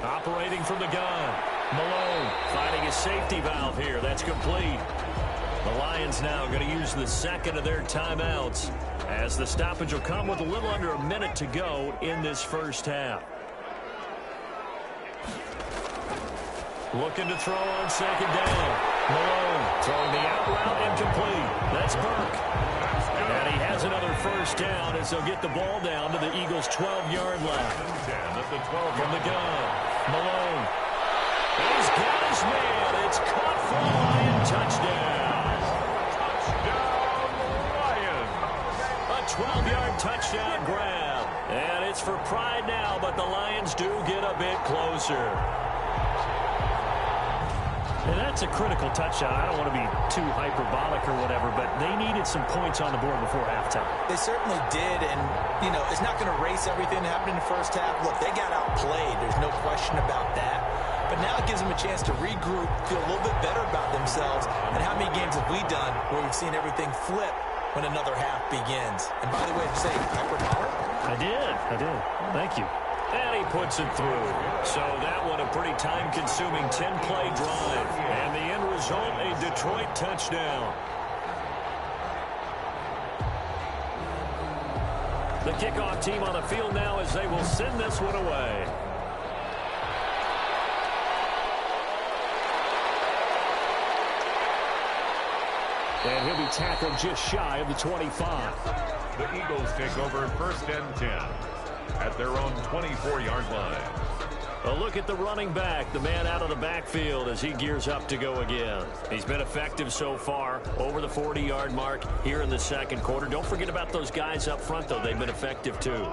Operating from the gun. Malone finding a safety valve here. That's complete. The Lions now going to use the 2nd of their timeouts as the stoppage will come with a little under a minute to go in this first half. Looking to throw on 2nd down. Malone throwing the out route incomplete. That's Burke. And he has another first down as they'll get the ball down to the Eagles' 12-yard line. From the gun. Malone. He's got his man. It's caught for a Lion touchdown. A 12-yard touchdown grab. And it's for pride now, but the Lions do get a bit closer. And that's a critical touchdown. I don't want to be too hyperbolic or whatever, but they needed some points on the board before halftime. They certainly did, and, you know, it's not going to erase everything that happened in the first half. Look, they got outplayed. There's no question about that. But now it gives them a chance to regroup, feel a little bit better about themselves. And how many games have we done where we've seen everything flip when another half begins? And by the way, did you say hyperbolic? I did. Thank you. And he puts it through. So that one a pretty time-consuming 10-play drive. And the end result, a Detroit touchdown. The kickoff team on the field now as they will send this one away. And he'll be tackled just shy of the 25. The Eagles take over 1st and 10 at their own 24-yard line. A look at the running back, the man out of the backfield as he gears up to go again. He's been effective so far, over the 40-yard mark here in the second quarter. Don't forget about those guys up front, though. They've been effective, too.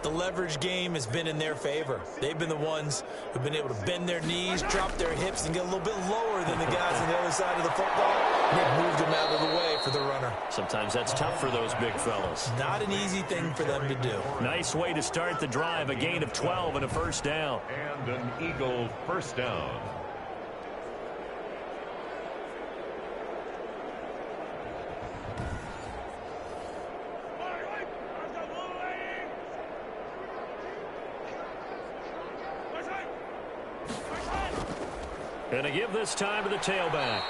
The leverage game has been in their favor. They've been the ones who've been able to bend their knees, drop their hips, and get a little bit lower than the guys on the other side of the football. And they've moved them out of the way for the runner. Sometimes that's tough for those big fellas. Not an easy thing for them to do. Nice way to start the drive, a gain of 12 and a first down. And an Eagle first down. Going to give this time to the tailback.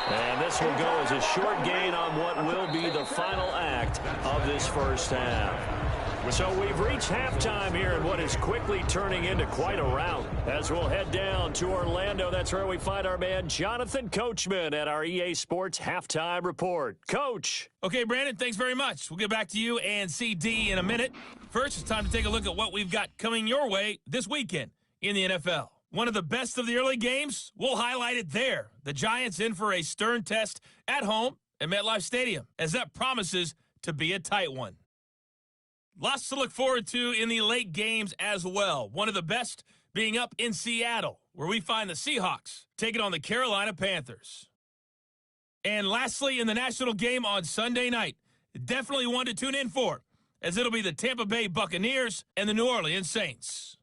And this will go as a short gain on what will be the final act of this first half. So we've reached halftime here in what is quickly turning into quite a rout. As we'll head down to Orlando, that's where we find our man Jonathan Coachman at our EA Sports Halftime Report. Coach. Okay, Brandon, thanks very much. We'll get back to you and CD in a minute. First, it's time to take a look at what we've got coming your way this weekend in the NFL. One of the best of the early games, we'll highlight it there. The Giants in for a stern test at home at MetLife Stadium, as that promises to be a tight one. Lots to look forward to in the late games as well. One of the best being up in Seattle, where we find the Seahawks taking on the Carolina Panthers. And lastly, in the national game on Sunday night, definitely one to tune in for, as it'll be the Tampa Bay Buccaneers and the New Orleans Saints.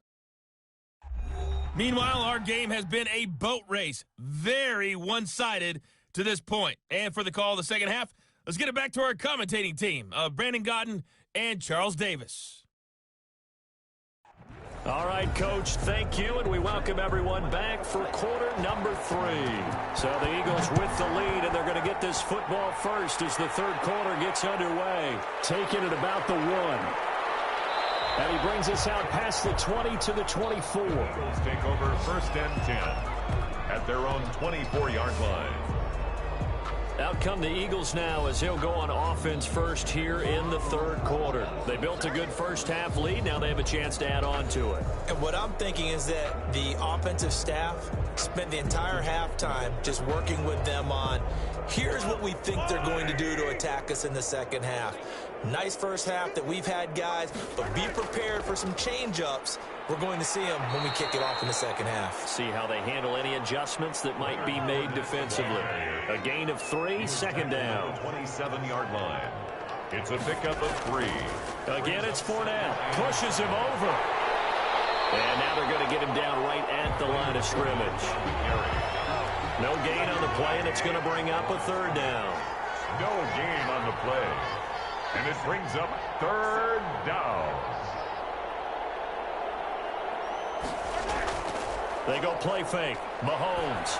Meanwhile, our game has been a boat race, very one-sided to this point. And for the call of the second half, let's get it back to our commentating team of Brandon Godden and Charles Davis. All right, Coach, thank you, and we welcome everyone back for quarter number 3. So the Eagles with the lead, and they're going to get this football first as the third quarter gets underway. Taking it about the 1. And he brings us out past the 20 to the 24. Eagles take over 1st and 10 at their own 24-yard line. Out come the Eagles now as he'll go on offense first here in the third quarter. They built a good first half lead. Now they have a chance to add on to it. And what I'm thinking is that the offensive staff spent the entire halftime just working with them on, here's what we think they're going to do to attack us in the second half. Nice first half that we've had, guys, but be prepared for some change-ups. We're going to see them when we kick it off in the second half. See how they handle any adjustments that might be made defensively. A gain of 3, second down. 27-yard line. It's a pickup of 3. Again, it's Fournette. Pushes him over. And now they're going to get him down right at the line of scrimmage. No gain on the play, and it's going to bring up a third down. No gain on the play. And it brings up third down. They go play fake. Mahomes.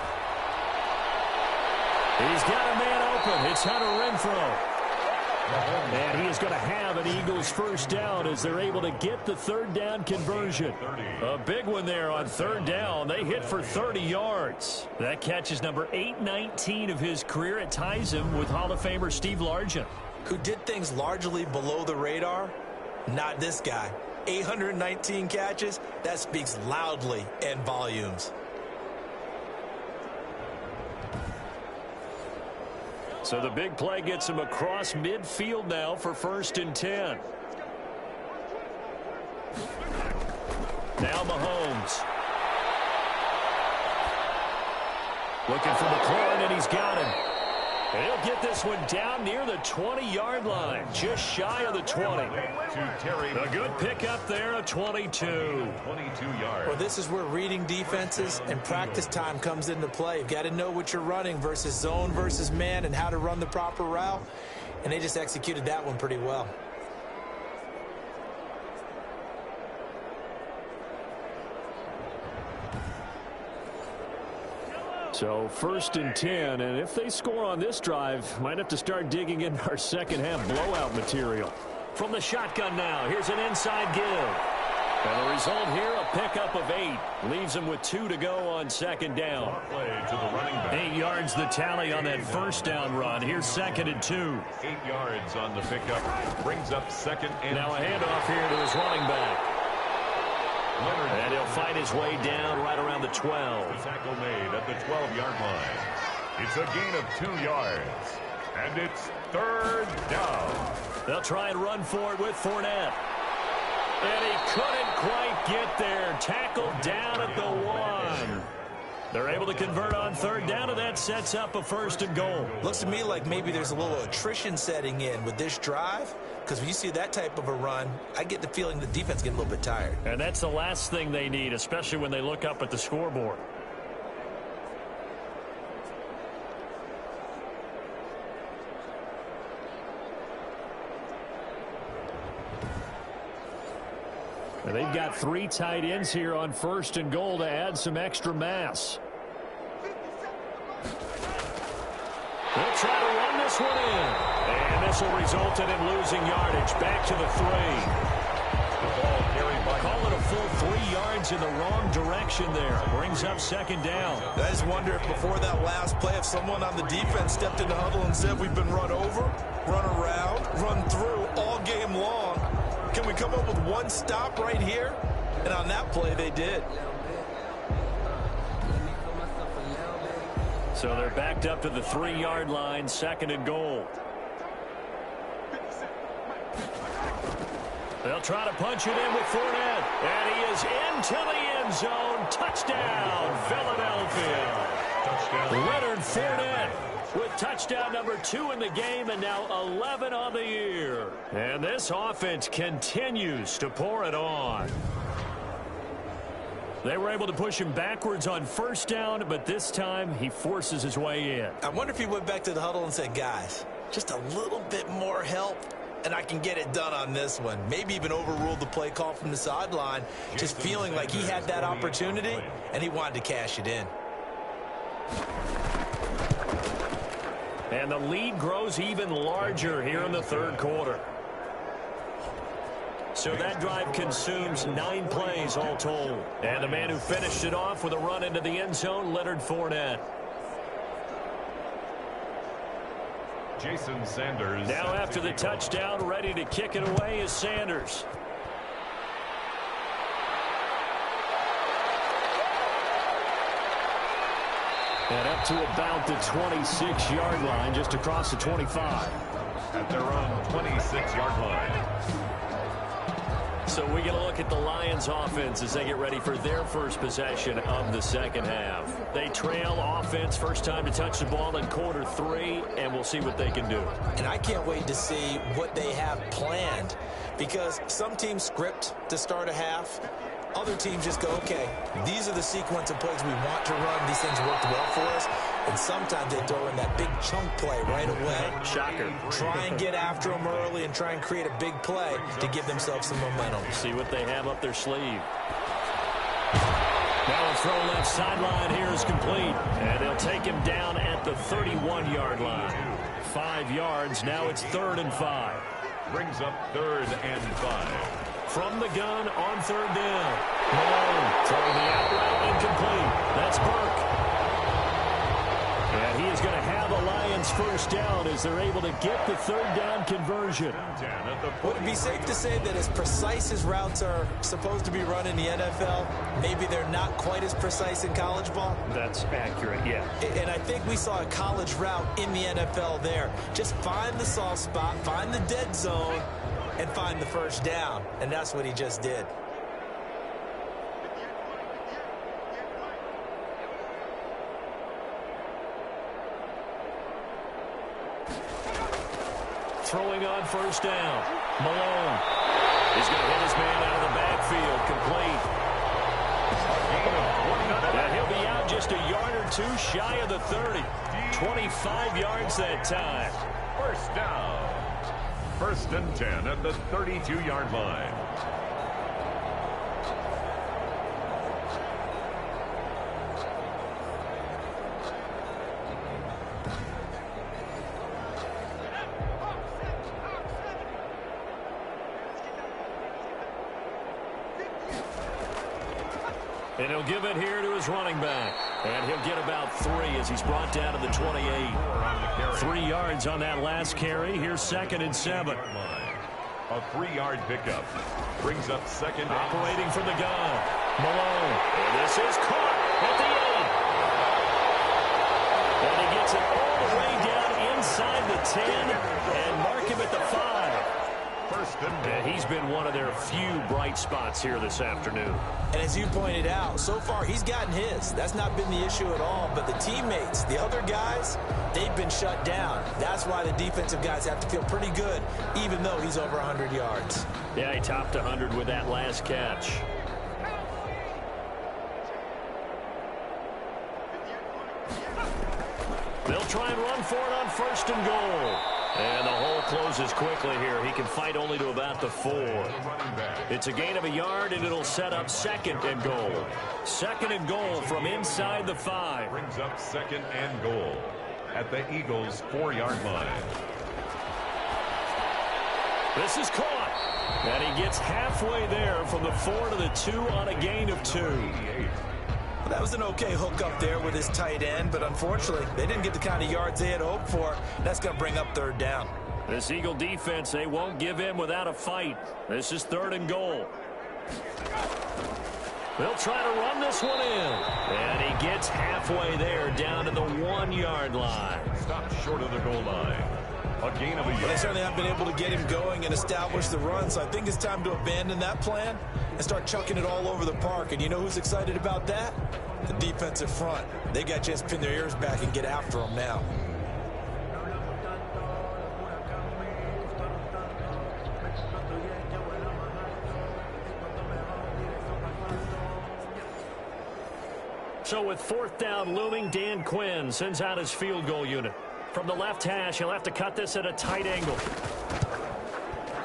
He's got a man open. It's Hunter Renfrow. And he is going to have an Eagles first down as they're able to get the third down conversion. A big one there on third down. They hit for 30 yards. That catch is number 819 of his career. It ties him with Hall of Famer Steve Largent, who did things largely below the radar. Not this guy. 819 catches, that speaks loudly in volumes. So the big play gets him across midfield now for 1st and 10. Now Mahomes. Looking for McLaurin, and he's got him. And he'll get this one down near the 20-yard line, just shy of the 20. A good pickup there, a 22. 22 yards. Well, this is where reading defenses and practice time comes into play. You've got to know what you're running versus zone versus man and how to run the proper route. And they just executed that one pretty well. So 1st and 10, and if they score on this drive, might have to start digging in our second half blowout material. From the shotgun now, here's an inside give. And the result here, a pickup of 8. Leaves him with 2 to go on second down. Play to the running back. 8 yards the tally on that first down run. Here's 2nd and 2. 8 yards on the pickup. Brings up 2nd and Now a handoff here to his running back. And he'll fight his way down right around the 12. The tackle made at the 12-yard line. It's a gain of 2 yards. And it's 3rd down. They'll try and run for it with Fournette. And he couldn't quite get there. Tackled down at the 1. They're able to convert on 3rd down, and that sets up a 1st and goal. Looks to me like maybe there's a little attrition setting in with this drive, because when you see that type of a run, I get the feeling the defense getting a little bit tired. And that's the last thing they need, especially when they look up at the scoreboard. And they've got 3 tight ends here on 1st and goal to add some extra mass. They'll try to run this one in. And this will result in him losing yardage. Back to the 3. The ball carried by. Call it a full 3 yards in the wrong direction there. Brings up 2nd down. I just wonder if before that last play, if someone on the defense stepped in the huddle and said, we've been run over, run around, run through all game long. Can we come up with one stop right here? And on that play, they did. So they're backed up to the 3-yard line, 2nd and goal. They'll try to punch it in with Fournette. And he is into the end zone. Touchdown, Philadelphia. Touchdown. Leonard Fournette with touchdown number 2 in the game, and now 11 on the year. And this offense continues to pour it on. They were able to push him backwards on 1st down, but this time he forces his way in. I wonder if he went back to the huddle and said, guys, just a little bit more help, and I can get it done on this one. Maybe even overruled the play call from the sideline, just feeling like he had that opportunity, and he wanted to cash it in. And the lead grows even larger here in the 3rd quarter. So that drive consumes 9 plays all told. And the man who finished it off with a run into the end zone, Leonard Fournette. Jason Sanders. Now after the touchdown, ready to kick it away is Sanders. And up to about the 26-yard line, just across the 25. At their own 26-yard line. So we get a look at the Lions offense as they get ready for their first possession of the 2nd half. They trail offense, first time to touch the ball in quarter 3, and we'll see what they can do. And I can't wait to see what they have planned, because some teams script to start a half. Other teams just go, okay, these are the sequence of plays we want to run. These things worked well for us. And sometimes they throw in that big chunk play right away. Shocker. Try and get after them early and try and create a big play to give themselves some momentum. See what they have up their sleeve. Now a throw left sideline here is complete. And they'll take him down at the 31-yard line. 5 yards. Now it's 3rd and 5. Brings up 3rd and 5. From the gun on 3rd down. Malone throwing the out route incomplete. That's Burke. And he is going to have a Lions first down as they're able to get the 3rd down conversion. Would it be safe to say that as precise as routes are supposed to be run in the NFL, maybe they're not quite as precise in college ball? That's accurate, yeah. And I think we saw a college route in the NFL there. Just find the soft spot, find the dead zone, and find the first down. And that's what he just did. Throwing on first down. Malone. He's going to hit his man out of the backfield. Complete. And he'll be out just a yard or 2 shy of the 30. 25 yards that time. First down. 1st and 10 at the 32-yard line. And he'll give it here to his running back. And he'll get about 3 as he's brought down to the 28. 3 yards on that last carry. Here's 2nd and 7. A 3-yard pickup. Brings up 2nd. Operating from the gun. Malone. And this is caught at the 8. And he gets it all the way down inside the 10 and mark him at the 5. And he's been one of their few bright spots here this afternoon. And as you pointed out, so far he's gotten his. That's not been the issue at all. But the teammates, the other guys, they've been shut down. That's why the defensive guys have to feel pretty good, even though he's over 100 yards. Yeah, he topped 100 with that last catch. They'll try and run for it on 1st and goal. And the hole closes quickly here. He can fight only to about the 4. It's a gain of a yard, and it'll set up 2nd and goal. 2nd and goal from inside the 5. Brings up 2nd and goal at the Eagles' 4-yard line. This is caught. And he gets halfway there from the 4 to the 2 on a gain of 2. That was an okay hook up there with his tight end, but unfortunately, they didn't get the kind of yards they had hoped for. That's going to bring up 3rd down. This Eagle defense, they won't give in without a fight. This is 3rd and goal. They'll try to run this one in. And he gets halfway there down to the 1-yard line. Stopped short of the goal line. A gain of a yard. They certainly haven't been able to get him going and establish the run, so I think it's time to abandon that plan and start chucking it all over the park. And you know who's excited about that? The defensive front. They got a chance to pin their ears back and get after him now. So with 4th down looming, Dan Quinn sends out his field goal unit. From the left hash, he'll have to cut this at a tight angle.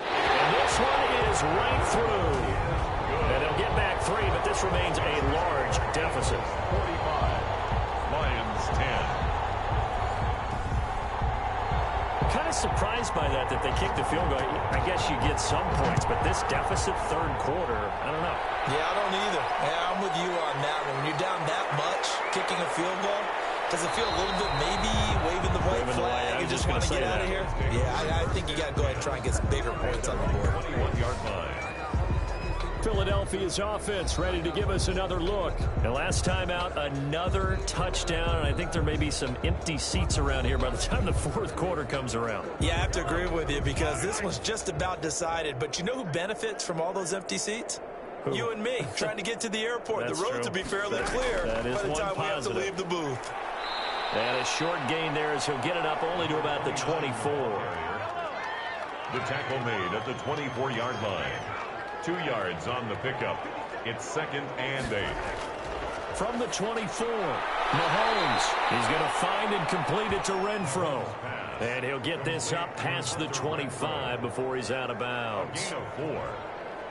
And this one is right through. And they'll get back 3, but this remains a large deficit. 45. Lions 10. Kind of surprised by that they kicked the field goal. I guess you get some points, but this deficit 3rd quarter, I don't know. Yeah, I don't either. Yeah, I'm with you on that one. When you're down that much, kicking a field goal, does it feel a little bit maybe waving the white flag and just want to get out of here? Yeah, I think you got to go ahead and try and get some bigger points on the board. 21-yard line. Philadelphia's offense ready to give us another look. And last time out, another touchdown. And I think there may be some empty seats around here by the time the 4th quarter comes around. Yeah, I have to agree with you because this one's just about decided. But you know who benefits from all those empty seats? Who? You and me, trying to get to the airport. The roads will be fairly clear by the time we have to leave the booth. And a short gain there as he'll get it up only to about the 24. The tackle made at the 24-yard line. 2 yards on the pickup. It's 2nd and 8. From the 24, Mahomes. He's going to find and complete it to Renfro. And he'll get this up past the 25 before he's out of bounds. Gain of 4.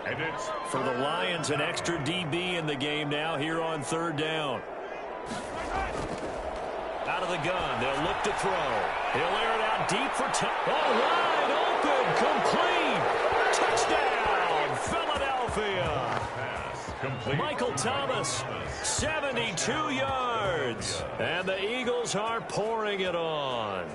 And it's for the Lions, an extra DB in the game now here on 3rd down. Out of the gun, they'll look to throw. He'll air it out deep for all wide open, complete, touchdown, Philadelphia. Michael Thomas, 72 yards, and the Eagles are pouring it on.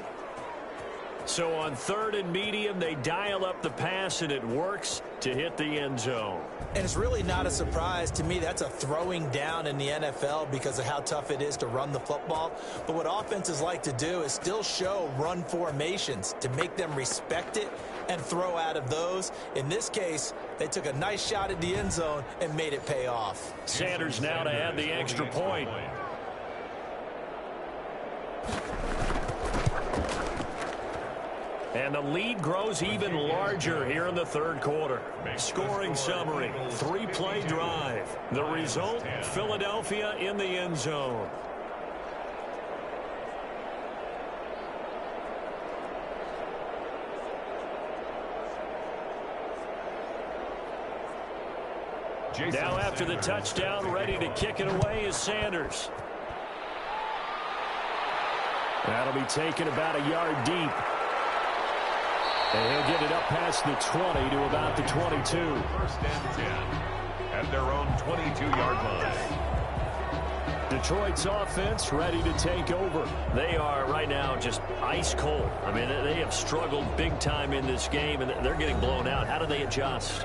So on 3rd and medium, they dial up the pass, and it works to hit the end zone. And it's really not a surprise to me. That's a throwing down in the NFL because of how tough it is to run the football. But what offenses like to do is still show run formations to make them respect it and throw out of those. In this case, they took a nice shot at the end zone and made it pay off. Sanders now to add the extra point. And the lead grows even larger here in the 3rd quarter. Scoring summary, 3-play drive. The result, Philadelphia in the end zone. Now after the touchdown, ready to kick it away is Sanders. That'll be taken about a yard deep. And he'll get it up past the 20 to about the 22. 1st and 10 at their own 22-yard line. Detroit's offense ready to take over. They are right now just ice cold. I mean, they have struggled big time in this game, and they're getting blown out. How do they adjust?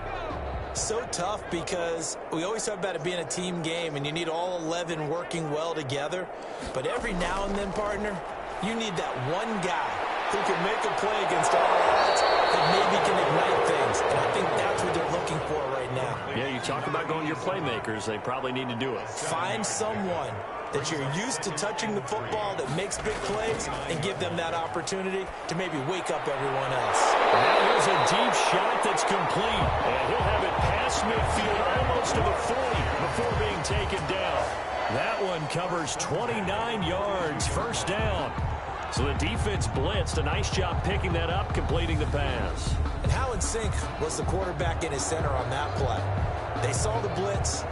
So tough because we always talk about it being a team game, and you need all 11 working well together. But every now and then, partner, you need that one guy who can make a play against all odds that maybe can ignite things. And I think that's what they're looking for right now. Yeah, you talk about going to your playmakers. They probably need to do it. Find someone that you're used to touching the football that makes big plays and give them that opportunity to maybe wake up everyone else. Now here's a deep shot that's complete. And he'll have it past midfield almost to the 40 before being taken down. That one covers 29 yards, first down. So the defense blitzed. A nice job picking that up, completing the pass. And how in sync was the quarterback in his center on that play? They saw the blitz,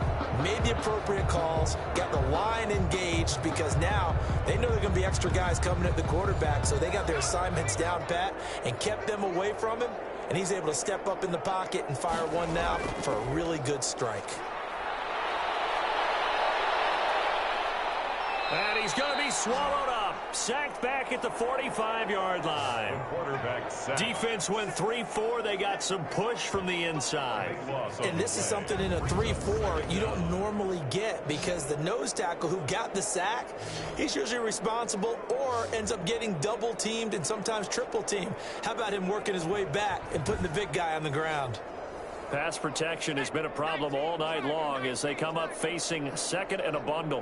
made the appropriate calls, got the line engaged because now they know there are going to be extra guys coming at the quarterback, so they got their assignments down pat and kept them away from him, and he's able to step up in the pocket and fire one now for a really good strike. And he's going to be swallowed up. Sacked back at the 45-yard line. Defense went 3-4. They got some push from the inside. And this is something in a 3-4 you don't normally get because the nose tackle who got the sack, he's usually responsible or ends up getting double-teamed and sometimes triple-teamed. How about him working his way back and putting the big guy on the ground? Pass protection has been a problem all night long as they come up facing second and a bundle.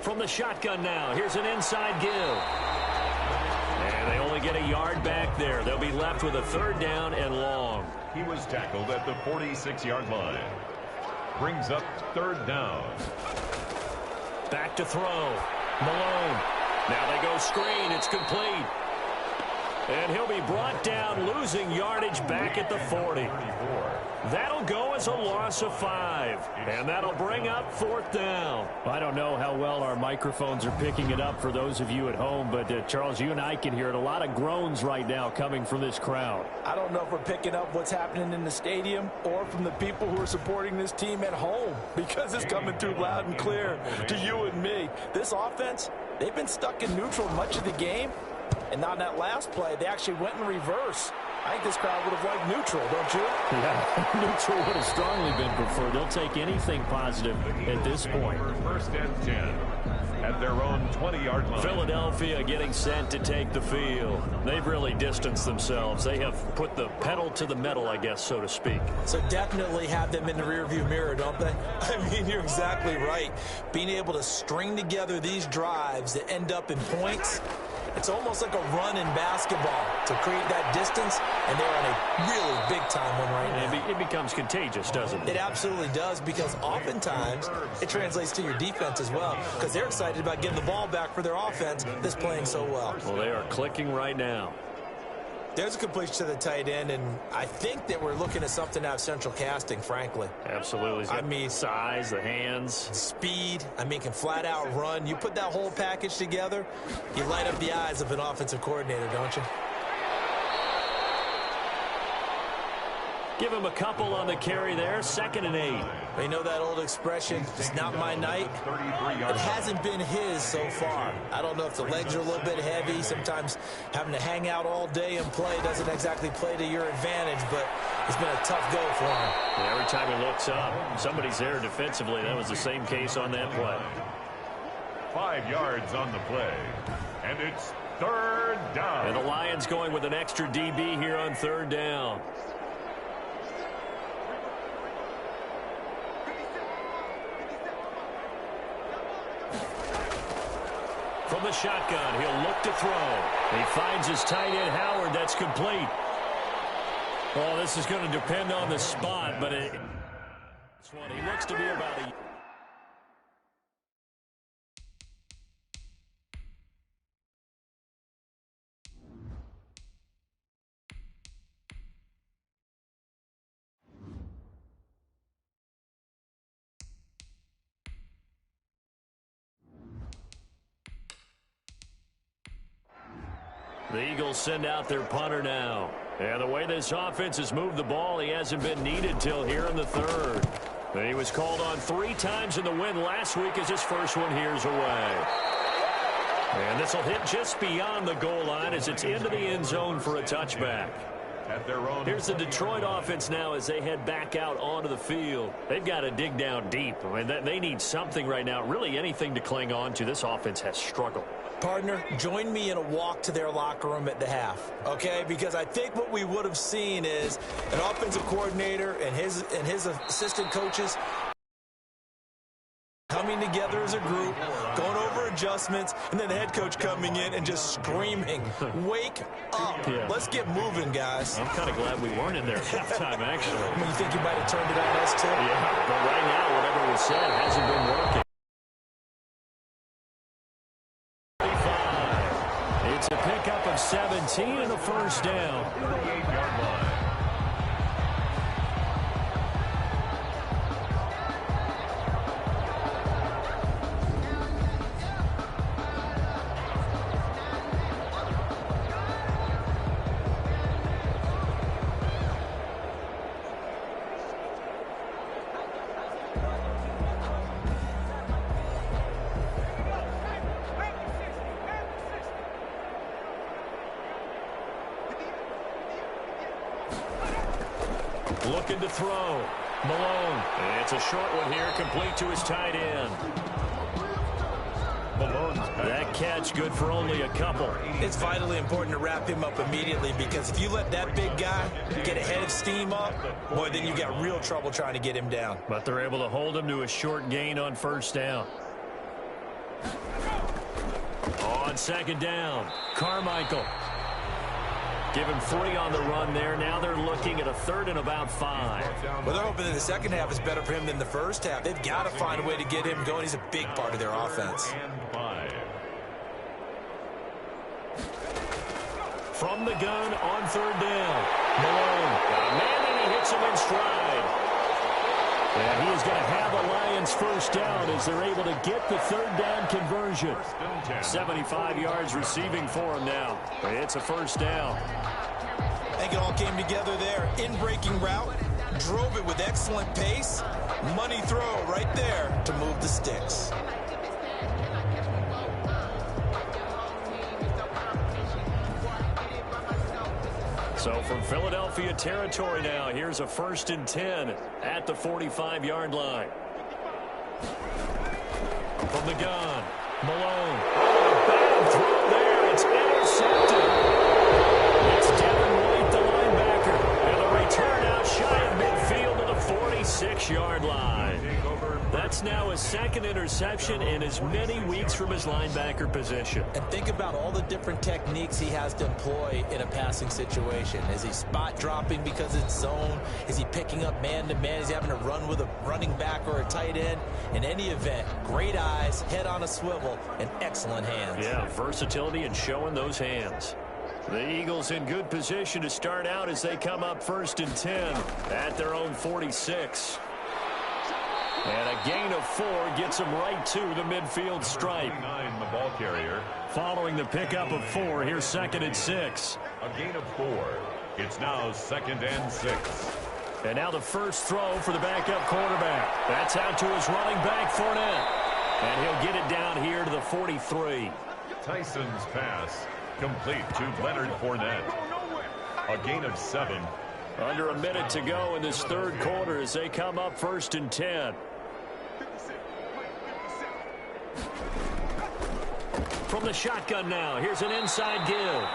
From the shotgun now, here's an inside give. And they only get a yard back there. They'll be left with a third down and long. He was tackled at the 46-yard line. Brings up third down. Back to throw. Malone. Now they go screen. It's complete. And he'll be brought down, losing yardage back at the 40. That'll go as a loss of 5. And that'll bring up fourth down. I don't know how well our microphones are picking it up for those of you at home, but Charles, you and I can hear it. A lot of groans right now coming from this crowd. I don't know if we're picking up what's happening in the stadium or from the people who are supporting this team at home because it's coming through loud and clear to you and me. This offense, they've been stuck in neutral much of the game. And on that last play, they actually went in reverse. I think this crowd would have liked neutral, don't you? Yeah, neutral would have strongly been preferred. They'll take anything positive at this point. First and 10 at their own 20-yard line. Philadelphia getting set to take the field. They've really distanced themselves. They have put the pedal to the metal, I guess, so to speak. So definitely have them in the rearview mirror, don't they? I mean, you're exactly right. Being able to string together these drives that end up in points, it's almost like a run in basketball to create that distance, and they're on a really big-time one right now. It becomes contagious, doesn't it? It absolutely does, because oftentimes it translates to your defense as well, because they're excited about getting the ball back for their offense that's playing so well. Well, they are clicking right now. There's a completion to the tight end, and I think that we're looking at something out of central casting, frankly. Absolutely. I mean, size, the hands. Speed. I mean, can flat out run. You put that whole package together, you light up the eyes of an offensive coordinator, don't you? Give him a couple on the carry there. 2nd and 8. You know that old expression, it's not my night? It hasn't been his so far. I don't know if the legs are a little bit heavy. Sometimes having to hang out all day and play doesn't exactly play to your advantage, but it's been a tough go for him. Yeah, every time he looks up, somebody's there defensively. That was the same case on that play. 5 yards on the play, and it's third down. And the Lions going with an extra DB here on third down. From the shotgun, he'll look to throw. He finds his tight end, Howard. That's complete. Well, this is going to depend on the spot, but he looks to be about a... The Eagles send out their punter now. And the way this offense has moved the ball, he hasn't been needed till here in the third. He was called on 3 times in the win last week as his first one here's away. And this will hit just beyond the goal line as it's into the end zone for a touchback. Here's the Detroit offense now as they head back out onto the field. They've got to dig down deep. I mean, they need something right now, really anything to cling on to. This offense has struggled. Partner, join me in a walk to their locker room at the half, okay? Because I think what we would have seen is an offensive coordinator and his assistant coaches coming together as a group, going over adjustments, and then the head coach coming in and just screaming, wake up. Yeah. Let's get moving, guys. I'm kind of glad we weren't in there at halftime, actually. I mean, you think you might have turned it on us, too? Yeah, but right now, whatever was said hasn't been working. It's a pickup of 17 and a first down. 38-yard line. Looking to throw. Malone. It's a short one here, complete to his tight end. That catch good for only a couple. It's vitally important to wrap him up immediately because if you let that big guy get a head of steam up, boy, then you got real trouble trying to get him down. But they're able to hold him to a short gain on first down. On second down, Carmichael. Give him 3 on the run there. Now they're looking at a 3rd and about 5. Well, they're hoping that the second half is better for him than the first half. They've got to find a way to get him going. He's a big part of their offense. From the gun on 3rd down. Malone. Man, and he hits him in stride. And he is going to have a Lions first down as they're able to get the 3rd down conversion. 75 yards receiving for him now. It's a first down. I think it all came together there. In-breaking route, drove it with excellent pace. Money throw right there to move the sticks. So from Philadelphia territory now, here's a 1st and 10 at the 45-yard line. From the gun, Malone. Oh, bad throw there. It's intercepted. It's Devin White, the linebacker. And the return out shy of midfield to the 46-yard line. That's now his 2nd interception in as many weeks from his linebacker position. And think about all the different techniques he has to employ in a passing situation. Is he spot dropping because it's zone? Is he picking up man-to-man? Is he having to run with a running back or a tight end? In any event, great eyes, head on a swivel, and excellent hands. Yeah, versatility and showing those hands. The Eagles in good position to start out as they come up 1st and 10 at their own 46. And a gain of 4 gets them right to the midfield stripe. The ball carrier. Following the pickup of 4, here's 2nd and 6. A gain of 4. It's now 2nd and 6. And now the first throw for the backup quarterback. That's out to his running back, Fournette. And he'll get it down here to the 43. Tyson's pass complete to Leonard Fournette. A gain of 7. Under a minute to go in this 3rd quarter as they come up 1st and 10. From the shotgun now, here's an inside give.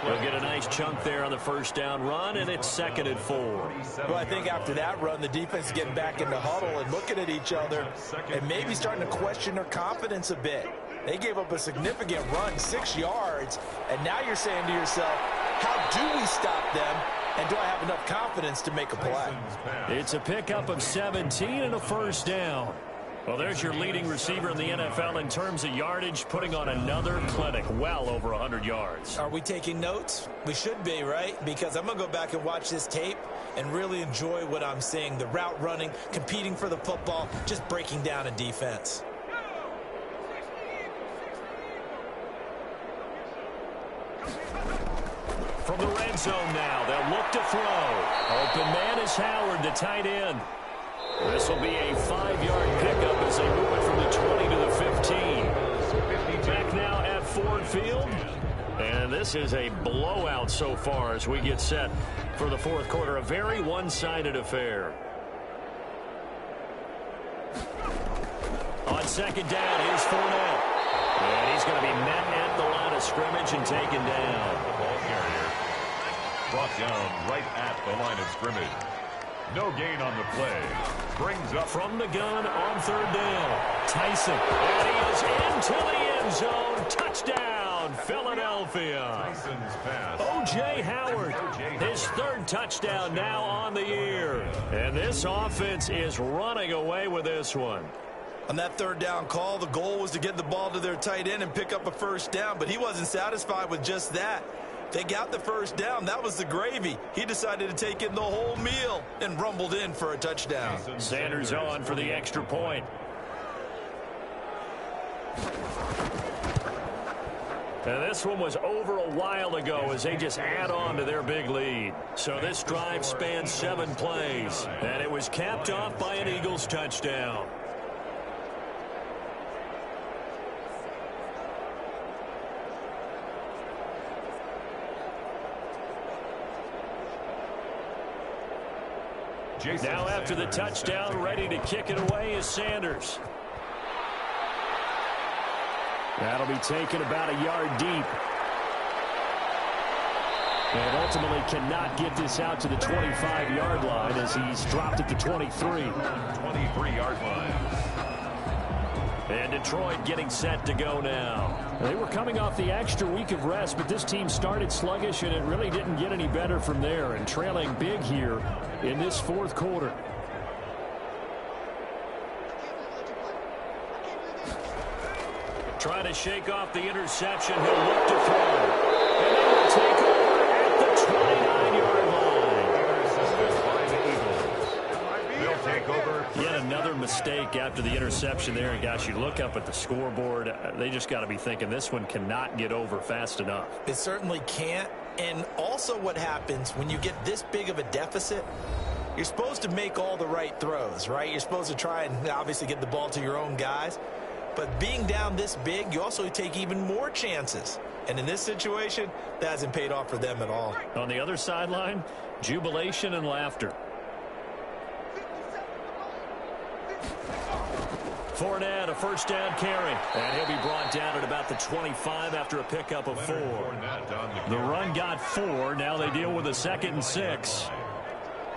He'll get a nice chunk there on the first down run, and it's 2nd and 4. Well, I think after that run, the defense is getting back in the huddle and looking at each other and maybe starting to question their confidence a bit. They gave up a significant run, 6 yards, and now you're saying to yourself, how do we stop them, and do I have enough confidence to make a play? It's a pickup of 17 and a first down. Well, there's your leading receiver in the NFL in terms of yardage, putting on another clinic, well over 100 yards. Are we taking notes? We should be, right? Because I'm going to go back and watch this tape and really enjoy what I'm seeing. The route running, competing for the football, just breaking down a defense. From the red zone now, they'll look to throw. Open man is Howard, the tight end. This will be a 5-yard pickup as they move it from the 20 to the 15. Back now at Ford Field. And this is a blowout so far as we get set for the fourth quarter. A very one-sided affair. On second down, here's Fournette. And he's going to be met at the line of scrimmage and taken down. The ball carrier brought down right at the line of scrimmage. No gain on the play. Brings up from the gun on third down. Tyson. And he is into the end zone. Touchdown, Philadelphia. Tyson's pass. O.J. Howard, his third touchdown now on the year. And this offense is running away with this one. On that third down call, the goal was to get the ball to their tight end and pick up a first down, but he wasn't satisfied with just that. They got the first down. That was the gravy. He decided to take in the whole meal and rumbled in for a touchdown. Sanders on for the extra point. And this one was over a while ago as they just add on to their big lead. So this drive spanned 7 plays, and it was capped off by an Eagles touchdown. Now after the touchdown, ready to kick it away is Sanders. That'll be taken about a yard deep. And ultimately cannot get this out to the 25-yard line as he's dropped at the 23. 23-yard line. And Detroit getting set to go now. They were coming off the extra week of rest, but this team started sluggish, and it really didn't get any better from there. And trailing big here in this fourth quarter. Trying to shake off the interception. He'll look to throw. And they will take over at the 29-yard line. Intercepted by the Eagles. They'll take over. Yet another mistake after the interception there. And gosh, you look up at the scoreboard, they just got to be thinking this one cannot get over fast enough. It certainly can't. And also what happens when you get this big of a deficit, you're supposed to make all the right throws, right? You're supposed to try and obviously get the ball to your own guys. But being down this big, you also take even more chances. And in this situation, that hasn't paid off for them at all. On the other sideline, jubilation and laughter. Fournette, a first down carry. And he'll be brought down at about the 25 after a pickup of 4. The run got 4. Now they deal with a 2nd and 6.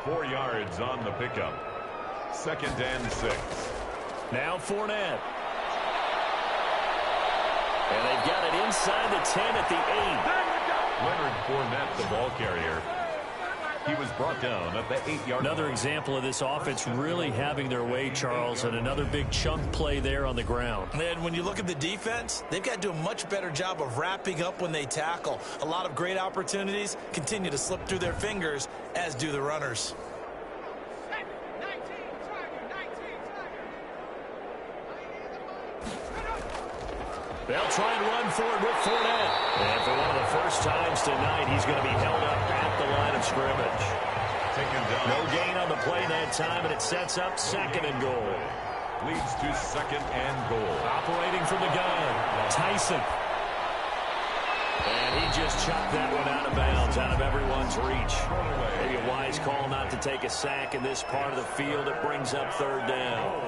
4 yards on the pickup. 2nd and 6. Now Fournette. And they've got it inside the 10 at the 8. Leonard Fournette, the ball carrier. He was brought down at the 8-yard line. Another example of this offense really having their way, Charles, and another big chunk play there on the ground. And when you look at the defense, they've got to do a much better job of wrapping up when they tackle. A lot of great opportunities continue to slip through their fingers, as do the runners. They'll try and run for it with Fournette. And for one of the first times tonight, he's going to be held up at the line of scrimmage. Taken down. No gain on the play that time, and it sets up 2nd and goal. Leads to 2nd and goal. Operating from the gun, Tyson. And he just chopped that one out of bounds, out of everyone's reach. Maybe a wise call not to take a sack in this part of the field. It brings up 3rd down.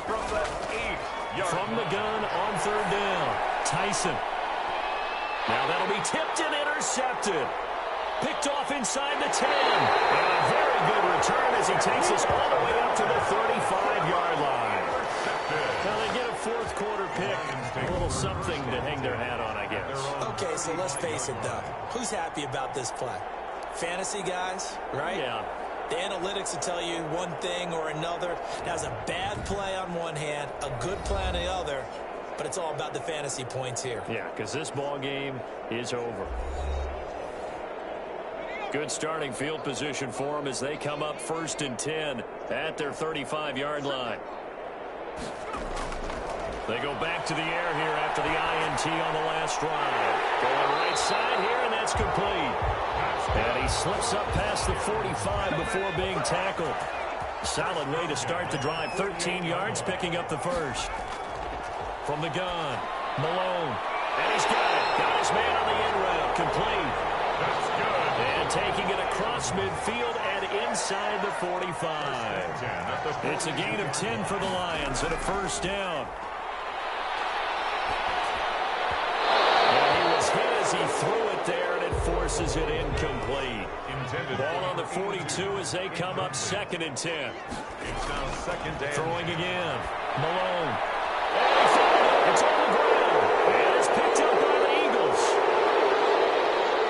From the 8. From the gun on 3rd down, Tyson. Now that'll be tipped and intercepted. Picked off inside the 10. And a very good return as he takes us all the way up to the 35-yard line. Now they get a fourth quarter pick. A little something to hang their hat on, I guess. Okay, so let's face it, though. Who's happy about this play? Fantasy guys, right? Yeah. The analytics will tell you one thing or another. That was a bad play on one hand, a good play on the other, but it's all about the fantasy points here. Yeah, because this ball game is over. Good starting field position for them as they come up 1st and 10 at their 35-yard line. They go back to the air here after the INT on the last drive. Going right side here, and that's complete. And he slips up past the 45 before being tackled. Solid way to start the drive. 13 yards, picking up the first. From the gun, Malone. And he's got it. Got his man on the end route. Complete. That's good. And taking it across midfield and inside the 45. It's a gain of 10 for the Lions and a first down. And he was hit as he threw it there, and it forces it incomplete. Ball on the 42 as they come up 2nd and 10. It's now 2nd down. Throwing again. Malone. And he found it. It's on the ground. And it's picked up by the Eagles.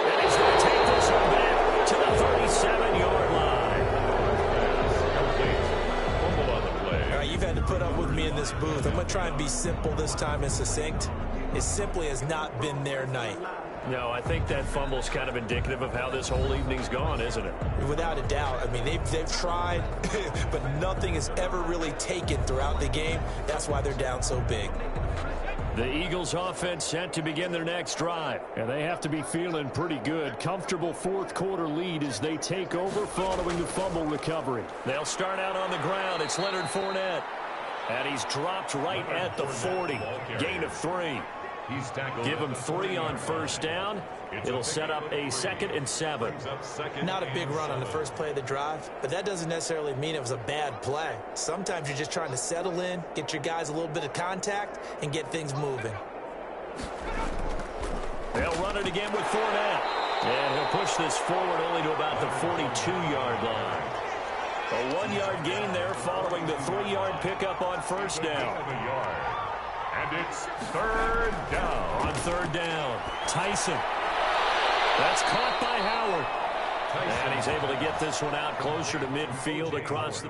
And he's going to take this one back to the 37-yard line. Complete. Fumble on the play. All right, you've had to put up with me in this booth. I'm going to try and be simple this time and succinct. It simply has not been their night. No, I think that fumble's kind of indicative of how this whole evening's gone, isn't it? Without a doubt. I mean, they've tried, but nothing has ever really taken throughout the game. That's why they're down so big. The Eagles offense set to begin their next drive. And they have to be feeling pretty good. Comfortable fourth-quarter lead as they take over following the fumble recovery. They'll start out on the ground. It's Leonard Fournette. And he's dropped right at the 40. Gain of 3. He's tackled. Give him 3 on first down. It'll set up a 2nd and 7. Not a big run on the first play of the drive, but that doesn't necessarily mean it was a bad play. Sometimes you're just trying to settle in, get your guys a little bit of contact, and get things moving. They'll run it again with Fournette. And he'll push this forward only to about the 42-yard line. A 1-yard gain there following the 3-yard pickup on first down. And it's 3rd down. On 3rd down, Tyson. That's caught by Howard. And he's able to get this one out closer to midfield across the...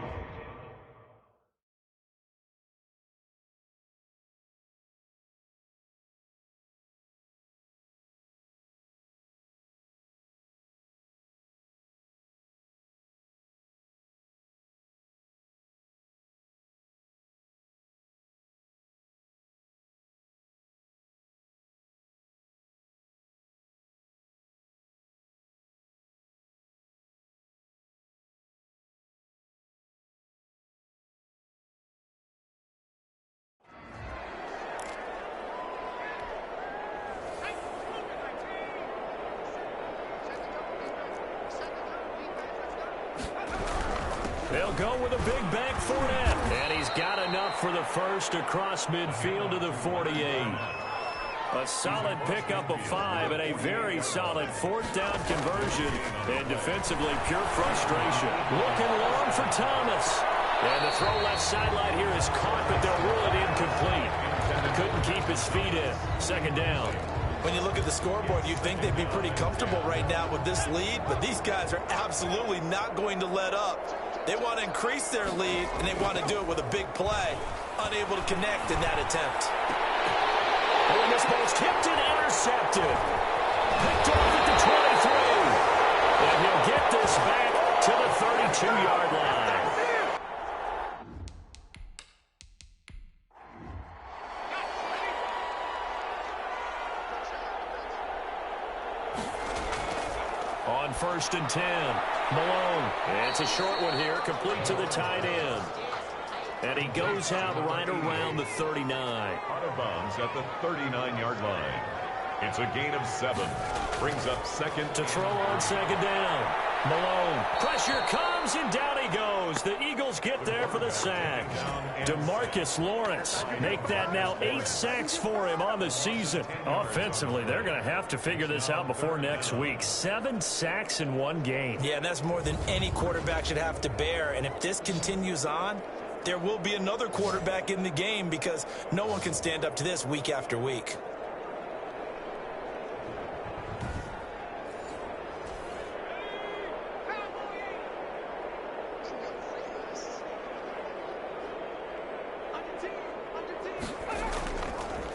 They'll go with a big bank Fournette. And he's got enough for the first across midfield to the 48. A solid pickup of 5 and a very solid 4th down conversion. And defensively, pure frustration. Looking long for Thomas. And the throw left sideline here is caught, but they'll rule it incomplete. Couldn't keep his feet in. 2nd down. When you look at the scoreboard, you'd think they'd be pretty comfortable right now with this lead, but these guys are absolutely not going to let up. They want to increase their lead, and they want to do it with a big play. Unable to connect in that attempt. And this ball's tipped and intercepted. Picked off at the 23. And he'll get this back to the 32-yard line. On 1st and 10, Malone. It's a short one here, complete to the tight end. And he goes out right around the 39. Out of bounds at the 39-yard line. It's a gain of 7. Brings up 2nd. To throw on 2nd down. Malone. Pressure comes, and down he goes. The Eagles get there for the sack. DeMarcus Lawrence make that now 8 sacks for him on the season. Offensively, they're going to have to figure this out before next week. 7 sacks in 1 game. Yeah, and that's more than any quarterback should have to bear. And if this continues on, there will be another quarterback in the game because no one can stand up to this week after week.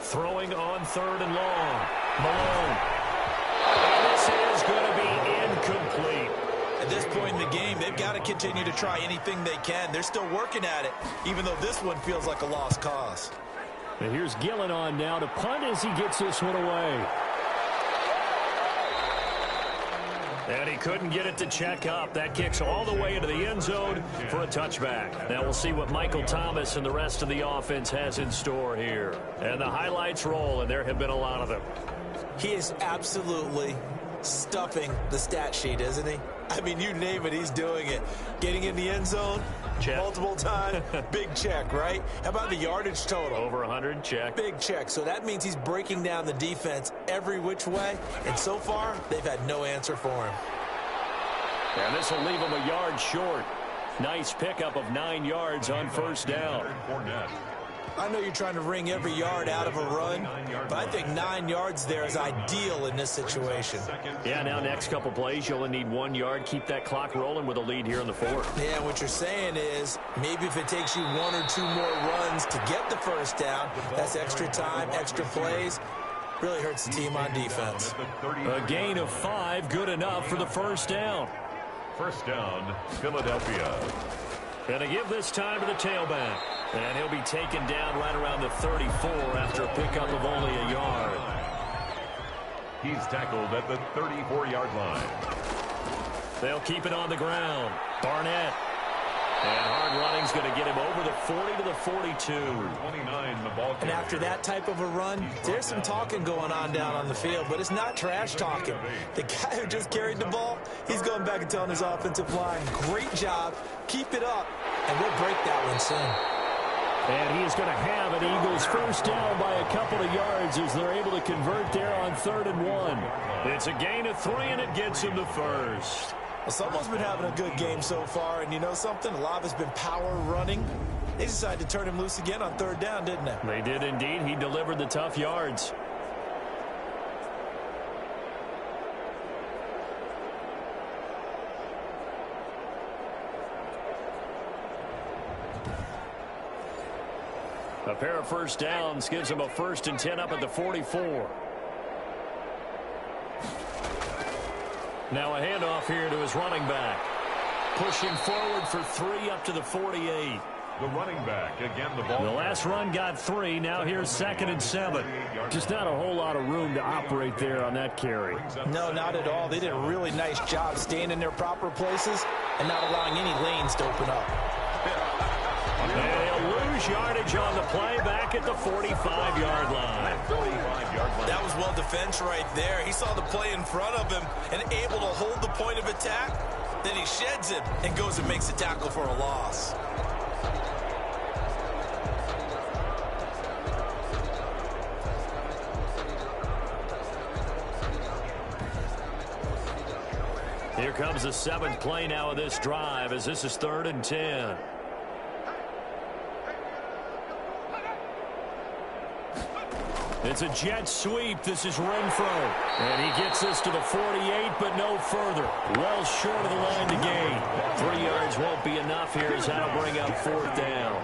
Throwing on 3rd and long. Malone. And this is going to be incomplete. At this point in the game, they've got to continue to try anything they can. They're still working at it, even though this one feels like a lost cause. And here's Gillen on now to punt as he gets this one away. And he couldn't get it to check up. That kicks all the way into the end zone for a touchback. Now we'll see what Michael Thomas and the rest of the offense has in store here. And the highlights roll, and there have been a lot of them. He is absolutely stuffing the stat sheet, isn't he? I mean, you name it, he's doing it. Getting in the end zone check. Multiple times, big check, right? How about the yardage total? Over 100, check. Big check. So that means he's breaking down the defense every which way. And so far, they've had no answer for him. And this will leave him a yard short. Nice pickup of 9 yards on first down. I know you're trying to wring every yard out of a run, but I think 9 yards there is ideal in this situation. Yeah, now next couple plays, you only need 1 yard. Keep that clock rolling with a lead here in the fourth. Yeah, what you're saying is maybe if it takes you 1 or 2 more runs to get the first down, that's extra time, extra plays. Really hurts the team on defense. A gain of 5, good enough for the first down. First down, Philadelphia. And to give this time to the tailback. And he'll be taken down right around the 34 after a pickup of only a yard. He's tackled at the 34-yard line. They'll keep it on the ground. Barnett. And hard running's going to get him over the 40 to the 42. 29, the ball. And after that type of a run, there's some talking going on down on the field, but it's not trash talking. The guy who just carried the ball, he's going back and telling his offensive line, great job, keep it up, and we'll break that one soon. And he is going to have an Eagles first down by a couple of yards as they're able to convert there on 3rd and 1. It's a gain of 3, and it gets him to first. Well, someone's been having a good game so far, and you know something? A lot of it's been power running. They decided to turn him loose again on 3rd down, didn't they? They did indeed. He delivered the tough yards. A pair of first downs gives him a 1st and 10 up at the 44. Now a handoff here to his running back. Pushing forward for 3 up to the 48. The running back, again, the ball. The last run got 3. Now here's 2nd and 7. Just not a whole lot of room to operate there on that carry. No, not at all. They did a really nice job staying in their proper places and not allowing any lanes to open up. They'll lose yardage on the play back at the 45-yard line. That was well defense right there. He saw the play in front of him and able to hold the point of attack. Then he sheds it and goes and makes a tackle for a loss. Here comes the 7th play now of this drive as this is 3rd and 10. It's a jet sweep. This is Renfro. And he gets this to the 48, but no further. Well short of the line to gain. 3 yards won't be enough here as that'll bring up 4th down.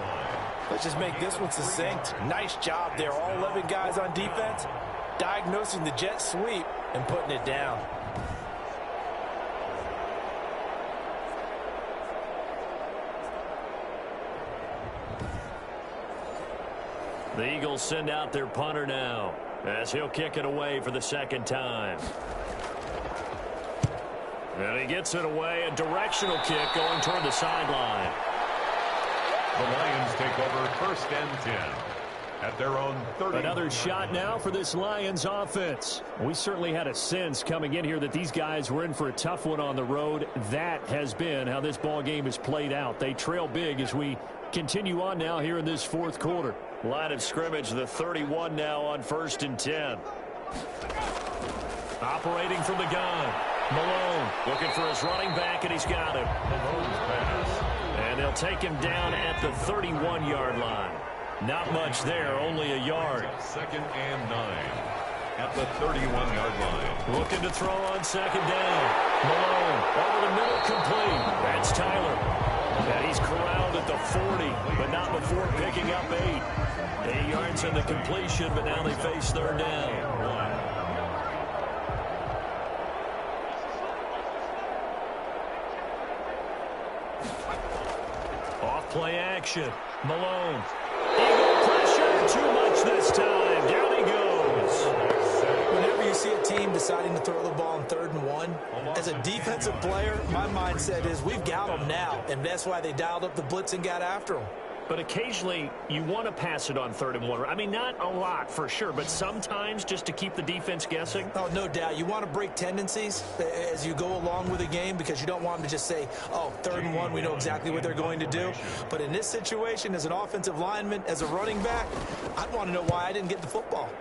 Let's just make this one succinct. Nice job there. All 11 guys on defense diagnosing the jet sweep and putting it down. The Eagles send out their punter now as he'll kick it away for the 2nd time. And he gets it away, a directional kick going toward the sideline. The Lions take over 1st and 10 at their own 30. Another shot now for this Lions offense. We certainly had a sense coming in here that these guys were in for a tough one on the road. That has been how this ball game has played out. They trail big as we continue on now here in this 4th quarter. Line of scrimmage, the 31 now on 1st and 10. Operating from the gun. Malone looking for his running back, and he's got him. Malone's pass. And they'll take him down at the 31-yard line. Not much there, only a yard. 2nd and 9 at the 31-yard line. Looking to throw on 2nd down. Malone over the middle, complete. That's Tyler. And he's corralled at the 40, but not before picking up 8. 8 yards in the completion, but now they face 3rd down. Off play action. Malone. Eagle pressure. Too much this time. Down he goes. Whenever you see a team deciding to throw the ball on 3rd and 1, as a defensive player, my mindset is we've got them now, and that's why they dialed up the blitz and got after them. But occasionally, you want to pass it on 3rd and 1. I mean, not a lot for sure, but sometimes just to keep the defense guessing. Oh, no doubt. You want to break tendencies as you go along with the game because you don't want them to just say, oh, 3rd and 1, we know exactly what they're going to do. But in this situation, as an offensive lineman, as a running back, I'd want to know why I didn't get the football.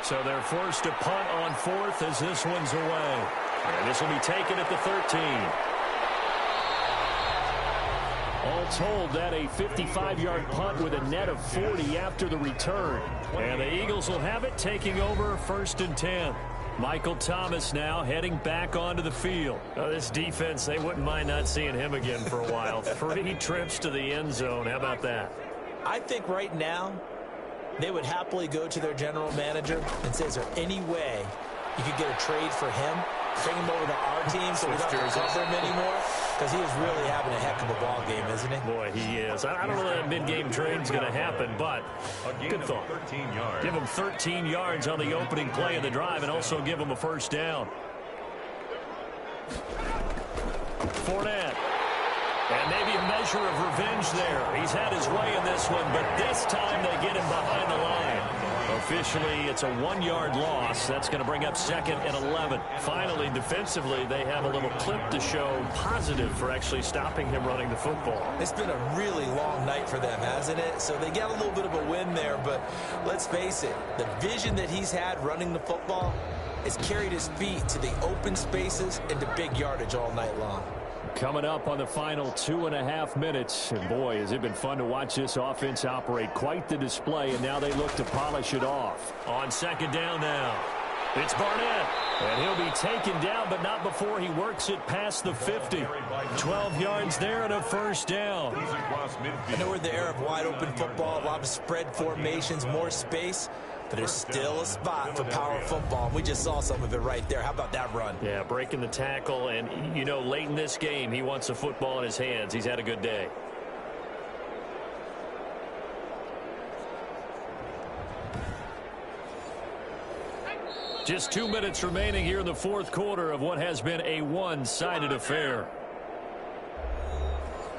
So they're forced to punt on 4th as this one's away. And this will be taken at the 13. All told, that a 55-yard punt with a net of 40 after the return. And the Eagles will have it, taking over 1st and 10. Michael Thomas now heading back onto the field. This defense, they wouldn't mind not seeing him again for a while. 3 trips to the end zone. How about that? I think right now they would happily go to their general manager and say, is there any way you could get a trade for him? Bring him over to our team so we don't have to cover him anymore? Because he is really having a heck of a ball game, isn't he? Boy, he is. I don't know that mid-game trade's going to happen, but good thought. Give him 13 yards on the opening play of the drive and also give him a 1st down. Fournette. And maybe a measure of revenge there. He's had his way in this one, but this time they get him behind the line. Officially, it's a 1-yard loss. That's going to bring up 2nd and 11. Finally, defensively, they have a little clip to show positive for actually stopping him running the football. It's been a really long night for them, hasn't it? So they got a little bit of a win there, but let's face it, the vision that he's had running the football has carried his feet to the open spaces and to big yardage all night long. Coming up on the final 2.5 minutes. And boy, has it been fun to watch this offense operate. Quite the display, and now they look to polish it off. On 2nd down now. It's Barnett. And he'll be taken down, but not before he works it past the 50. 12 yards there and a 1st down. I know we're in the era of wide open football, a lot of spread formations, more space. But there's still a spot for power football. And we just saw some of it right there. How about that run? Yeah, breaking the tackle. And, you know, late in this game, he wants the football in his hands. He's had a good day. Just 2 minutes remaining here in the 4th quarter of what has been a one-sided affair.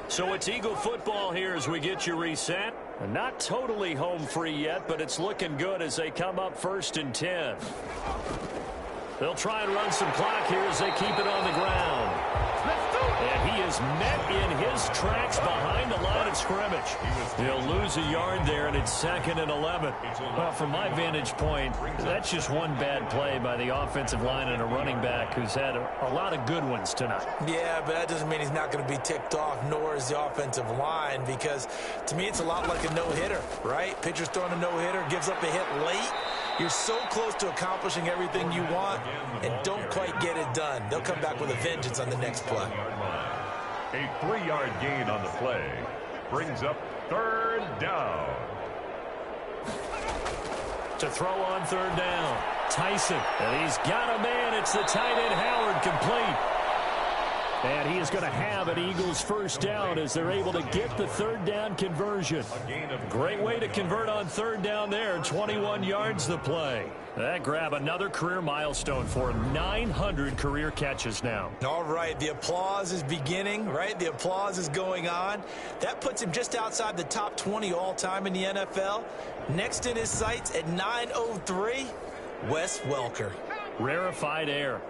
So it's Eagle football here as we get you reset. Not totally home free yet, but it's looking good as they come up 1st and 10. They'll try and run some clock here as they keep it on the ground. And he is met in his tracks behind the line of scrimmage. He'll lose a yard there, and it's 2nd and 11. Well, from my vantage point, that's just one bad play by the offensive line and a running back who's had a lot of good ones tonight. Yeah, but that doesn't mean he's not going to be ticked off, nor is the offensive line, because to me it's a lot like a no-hitter, right? Pitcher's throwing a no-hitter, gives up a hit late. You're so close to accomplishing everything you want and don't quite get it done. They'll come back with a vengeance on the next play. A 3-yard gain on the play brings up 3rd down. To throw on 3rd down, Tyson. And he's got a man. It's the tight end Howard, complete. And he is going to have an Eagles 1st down as they're able to get the 3rd down conversion. Great way to convert on 3rd down there. 21 yards the play. That grab another career milestone for him. 900 career catches now. All right, the applause is beginning, right? The applause is going on. That puts him just outside the top 20 all-time in the NFL. Next in his sights at 903, Wes Welker. Rarefied air.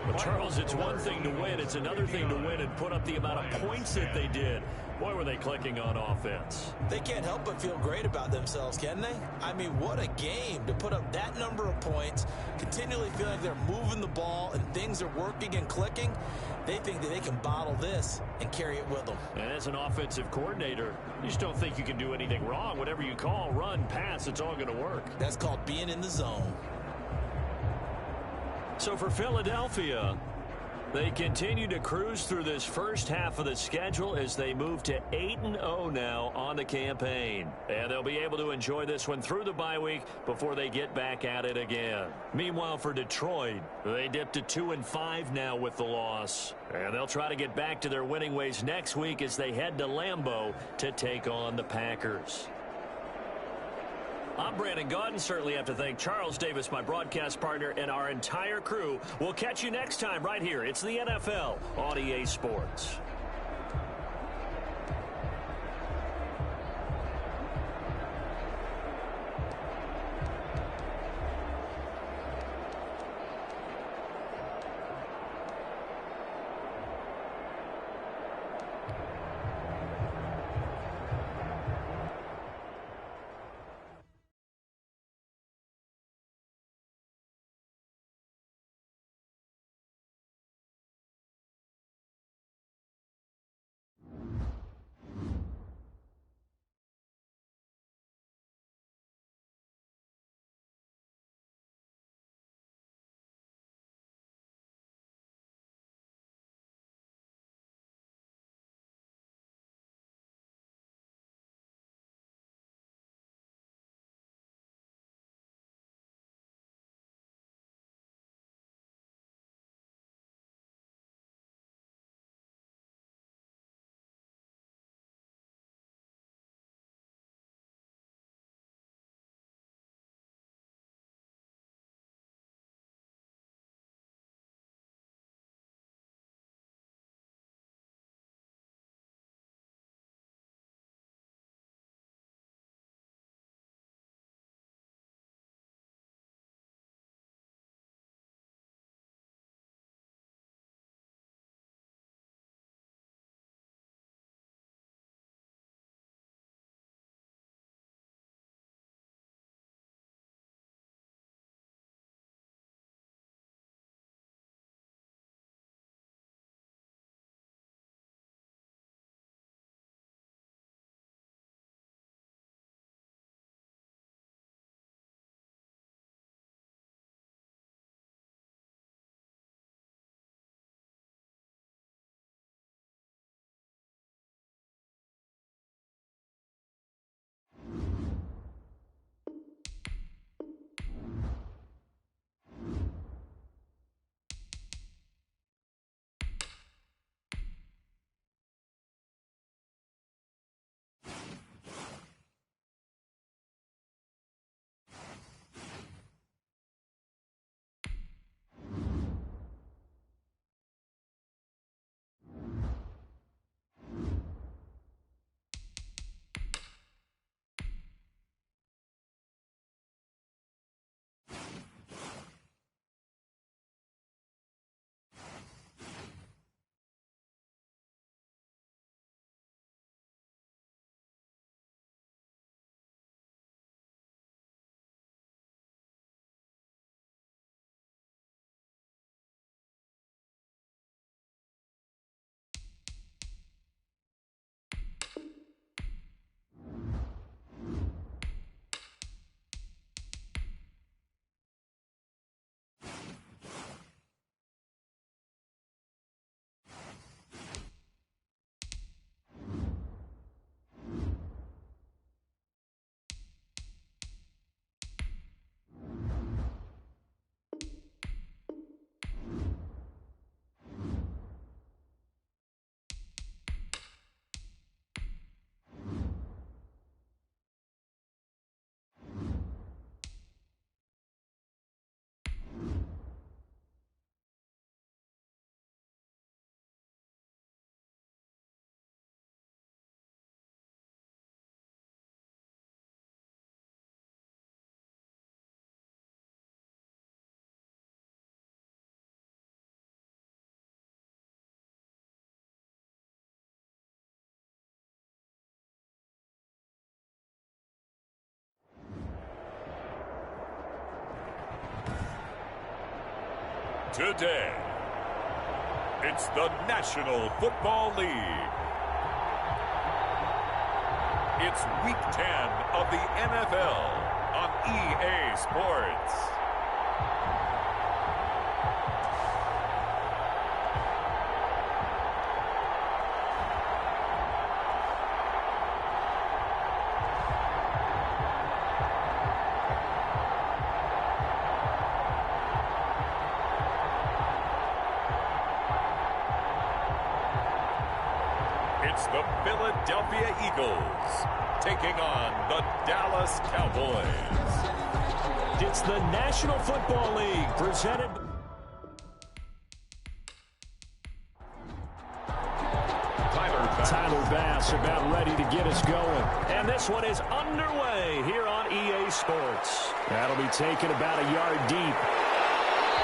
Well, Charles, it's one thing to win. It's another thing to win and put up the amount of points that they did. Boy, were they clicking on offense. They can't help but feel great about themselves, can they? I mean, what a game to put up that number of points, continually feel like they're moving the ball and things are working and clicking. They think that they can bottle this and carry it with them. And as an offensive coordinator, you just don't think you can do anything wrong. Whatever you call, run, pass, it's all going to work. That's called being in the zone. So for Philadelphia, They continue to cruise through this first half of the schedule as they move to 8-0 now on the campaign. And they'll be able to enjoy this one through the bye week before they get back at it again. Meanwhile, for Detroit, they dipped to 2-5 now with the loss. And they'll try to get back to their winning ways next week as they head to Lambeau to take on the Packers. I'm Brandon Gaudin. Certainly have to thank Charles Davis, my broadcast partner, and our entire crew. We'll catch you next time right here. It's the NFL on EA Sports. Today, it's the National Football League. It's Week 10 of the NFL on EA Sports. It's the Philadelphia Eagles taking on the Dallas Cowboys. It's the National Football League presented. Tyler Bass about ready to get us going. And this one is underway here on EA Sports. That'll be taken about a yard deep.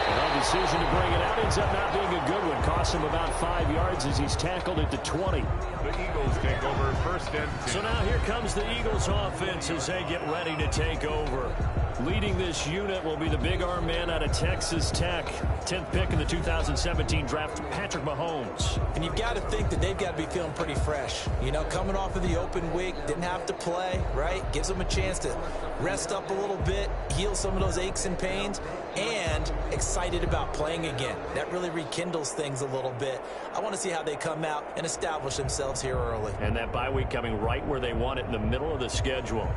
The decision to bring it out ends up not being a good one. Costs him about 5 yards as he's tackled it to 20. The Eagles take over first and 10. So now here comes the Eagles offense as they get ready to take over. Leading this unit will be the big arm man out of Texas Tech. 10th pick in the 2017 draft, Patrick Mahomes. And you've got to think that they've got to be feeling pretty fresh. You know, coming off of the open week, didn't have to play, right? Gives them a chance to rest up a little bit, heal some of those aches and pains, and excited about playing again. That really rekindles things a little bit. I want to see how they come out and establish themselves here early. And that bye week coming right where they want it, in the middle of the schedule.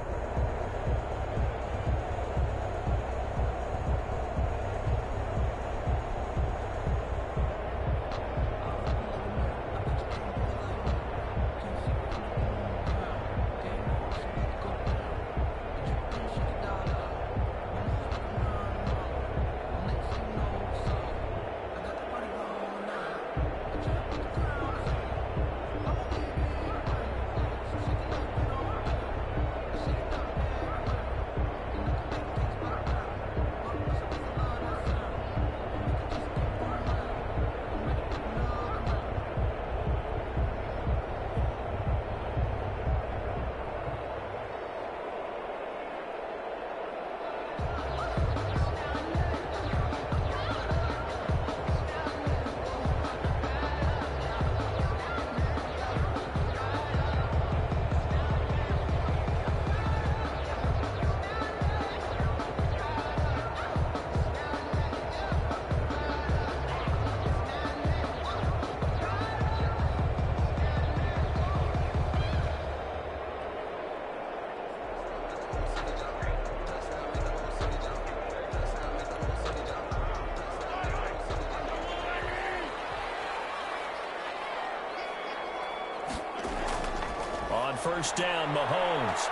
First down, Mahomes.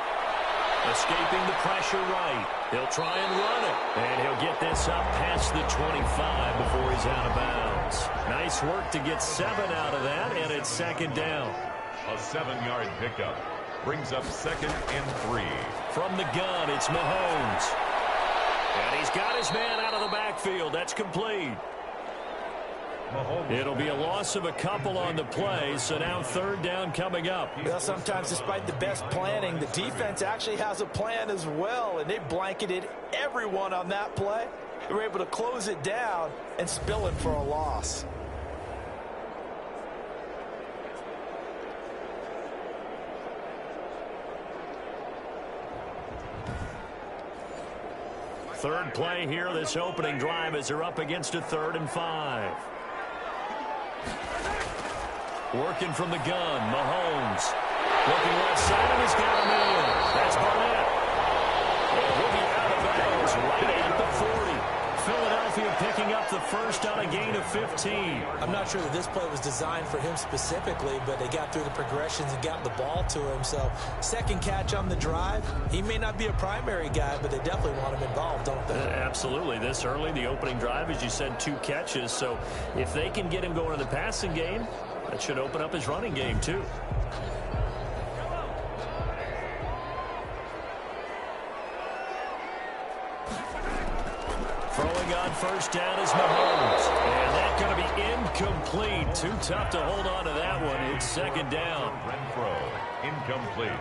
Escaping the pressure right. He'll try and run it. And he'll get this up past the 25 before he's out of bounds. Nice work to get 7 out of that, and it's second down. A 7-yard pickup brings up second and 3. From the gun, it's Mahomes. And he's got his man out of the backfield. That's complete. It'll be a loss of a couple on the play, so now third down coming up. Well, sometimes despite the best planning, the defense actually has a plan as well, and they blanketed everyone on that play. They were able to close it down and spill it for a loss. Third play here, this opening drive, as they're up against a 3rd and 5. Working from the gun, Mahomes. Looking right side, and he's got him in. That's Barnett. And he'll be out of bounds right at the 40. Philadelphia picking up the first on a gain of 15. I'm not sure that this play was designed for him specifically, but they got through the progressions and got the ball to him. So second catch on the drive. He may not be a primary guy, but they definitely want him involved, don't they? Absolutely. This early, the opening drive, as you said, 2 catches. So if they can get him going in the passing game, that should open up his running game, too. Throwing on first down is Mahomes. And that's going to be incomplete. Too tough to hold on to that one. It's second down. Renfro, incomplete.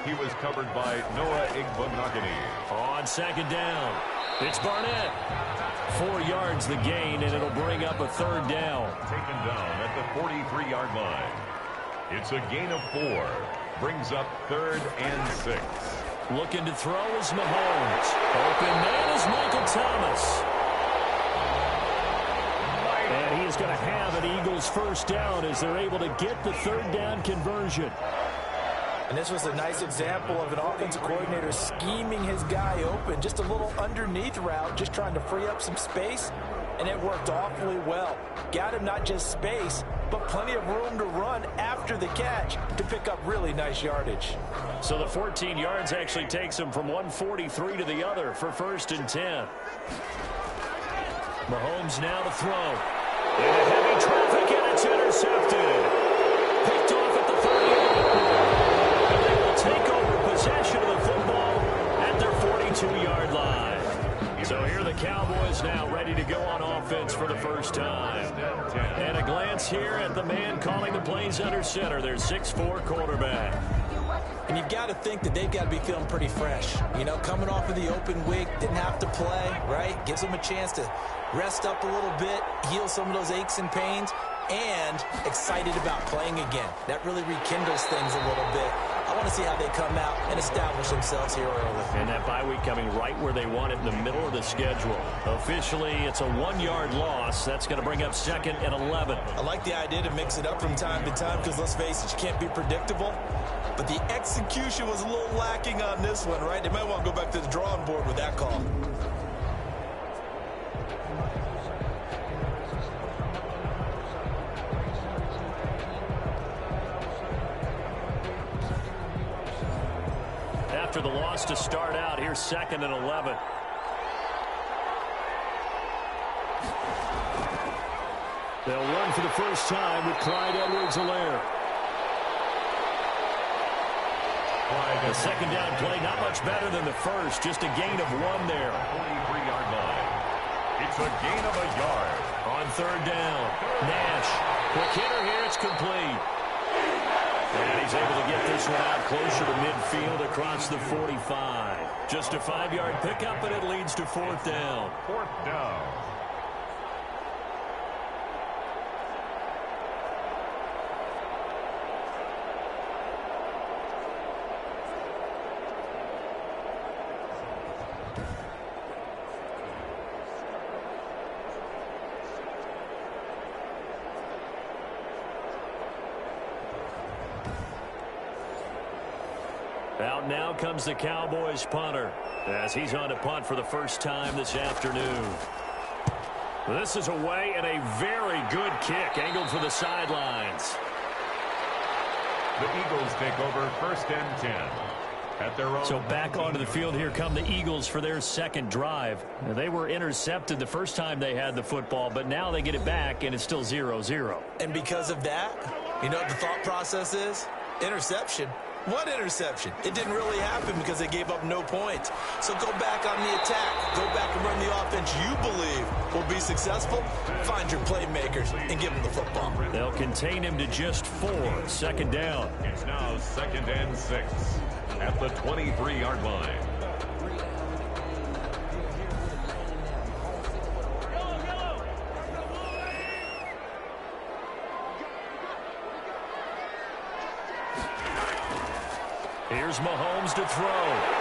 He was covered by Noah Igbenogany. On second down, it's Barnett. 4 yards the gain, and it'll bring up a third down. Taken down at the 43-yard line. It's a gain of 4. Brings up 3rd and 6. Looking to throw is Mahomes. Open man is Michael Thomas. And he is going to have an Eagles first down as they're able to get the third down conversion. And this was a nice example of an offensive coordinator scheming his guy open. Just a little underneath route, just trying to free up some space. And it worked awfully well. Got him not just space, but plenty of room to run after the catch to pick up really nice yardage. So the 14 yards actually takes him from 143 to the other for 1st and 10. Mahomes now to throw. And heavy traffic, and it's intercepted. Picked off at the 38. And they will take over possession of the football at their 42-yard line. So here are the Cowboys now ready to go on offense for the first time. And a glance here at the man calling the plays under center, their 6'4" quarterback. And you've got to think that they've got to be feeling pretty fresh. You know, coming off of the open week, didn't have to play, right? Gives them a chance to rest up a little bit, heal some of those aches and pains, and excited about playing again. That really rekindles things a little bit. I want to see how they come out and establish themselves here early. And that bye week coming right where they want it in the middle of the schedule. Officially, it's a 1-yard loss. That's going to bring up 2nd and 11. I like the idea to mix it up from time to time because, let's face it, you can't be predictable. But the execution was a little lacking on this one, right? They might want to go back to the drawing board with that call. After the loss to start out, here's 2nd and 11. They'll run for the first time with Clyde Edwards-Helaire. The second down play, not much better than the first, just a gain of 1 there. 43-yard line. It's a gain of a yard. On 3rd down, Nash. Quick hitter here, it's complete. And he's able to get this one out closer to midfield across the 45. Just a 5-yard pickup, and it leads to 4th down. 4th down. Out now comes the Cowboys punter as he's on to punt for the first time this afternoon. This is away and a very good kick angled for the sidelines. The Eagles take over 1st and 10. At their own. So back onto the field here come the Eagles for their 2nd drive. Now, they were intercepted the first time they had the football, but now they get it back and it's still 0-0. And because of that, you know what the thought process is? Interception. What interception? It didn't really happen because they gave up no points. So go back on the attack. Go back and run the offense you believe will be successful. Find your playmakers and give them the football. They'll contain him to just 4. 2nd down. It's now 2nd and 6 at the 23-yard line. Here's Mahomes to throw.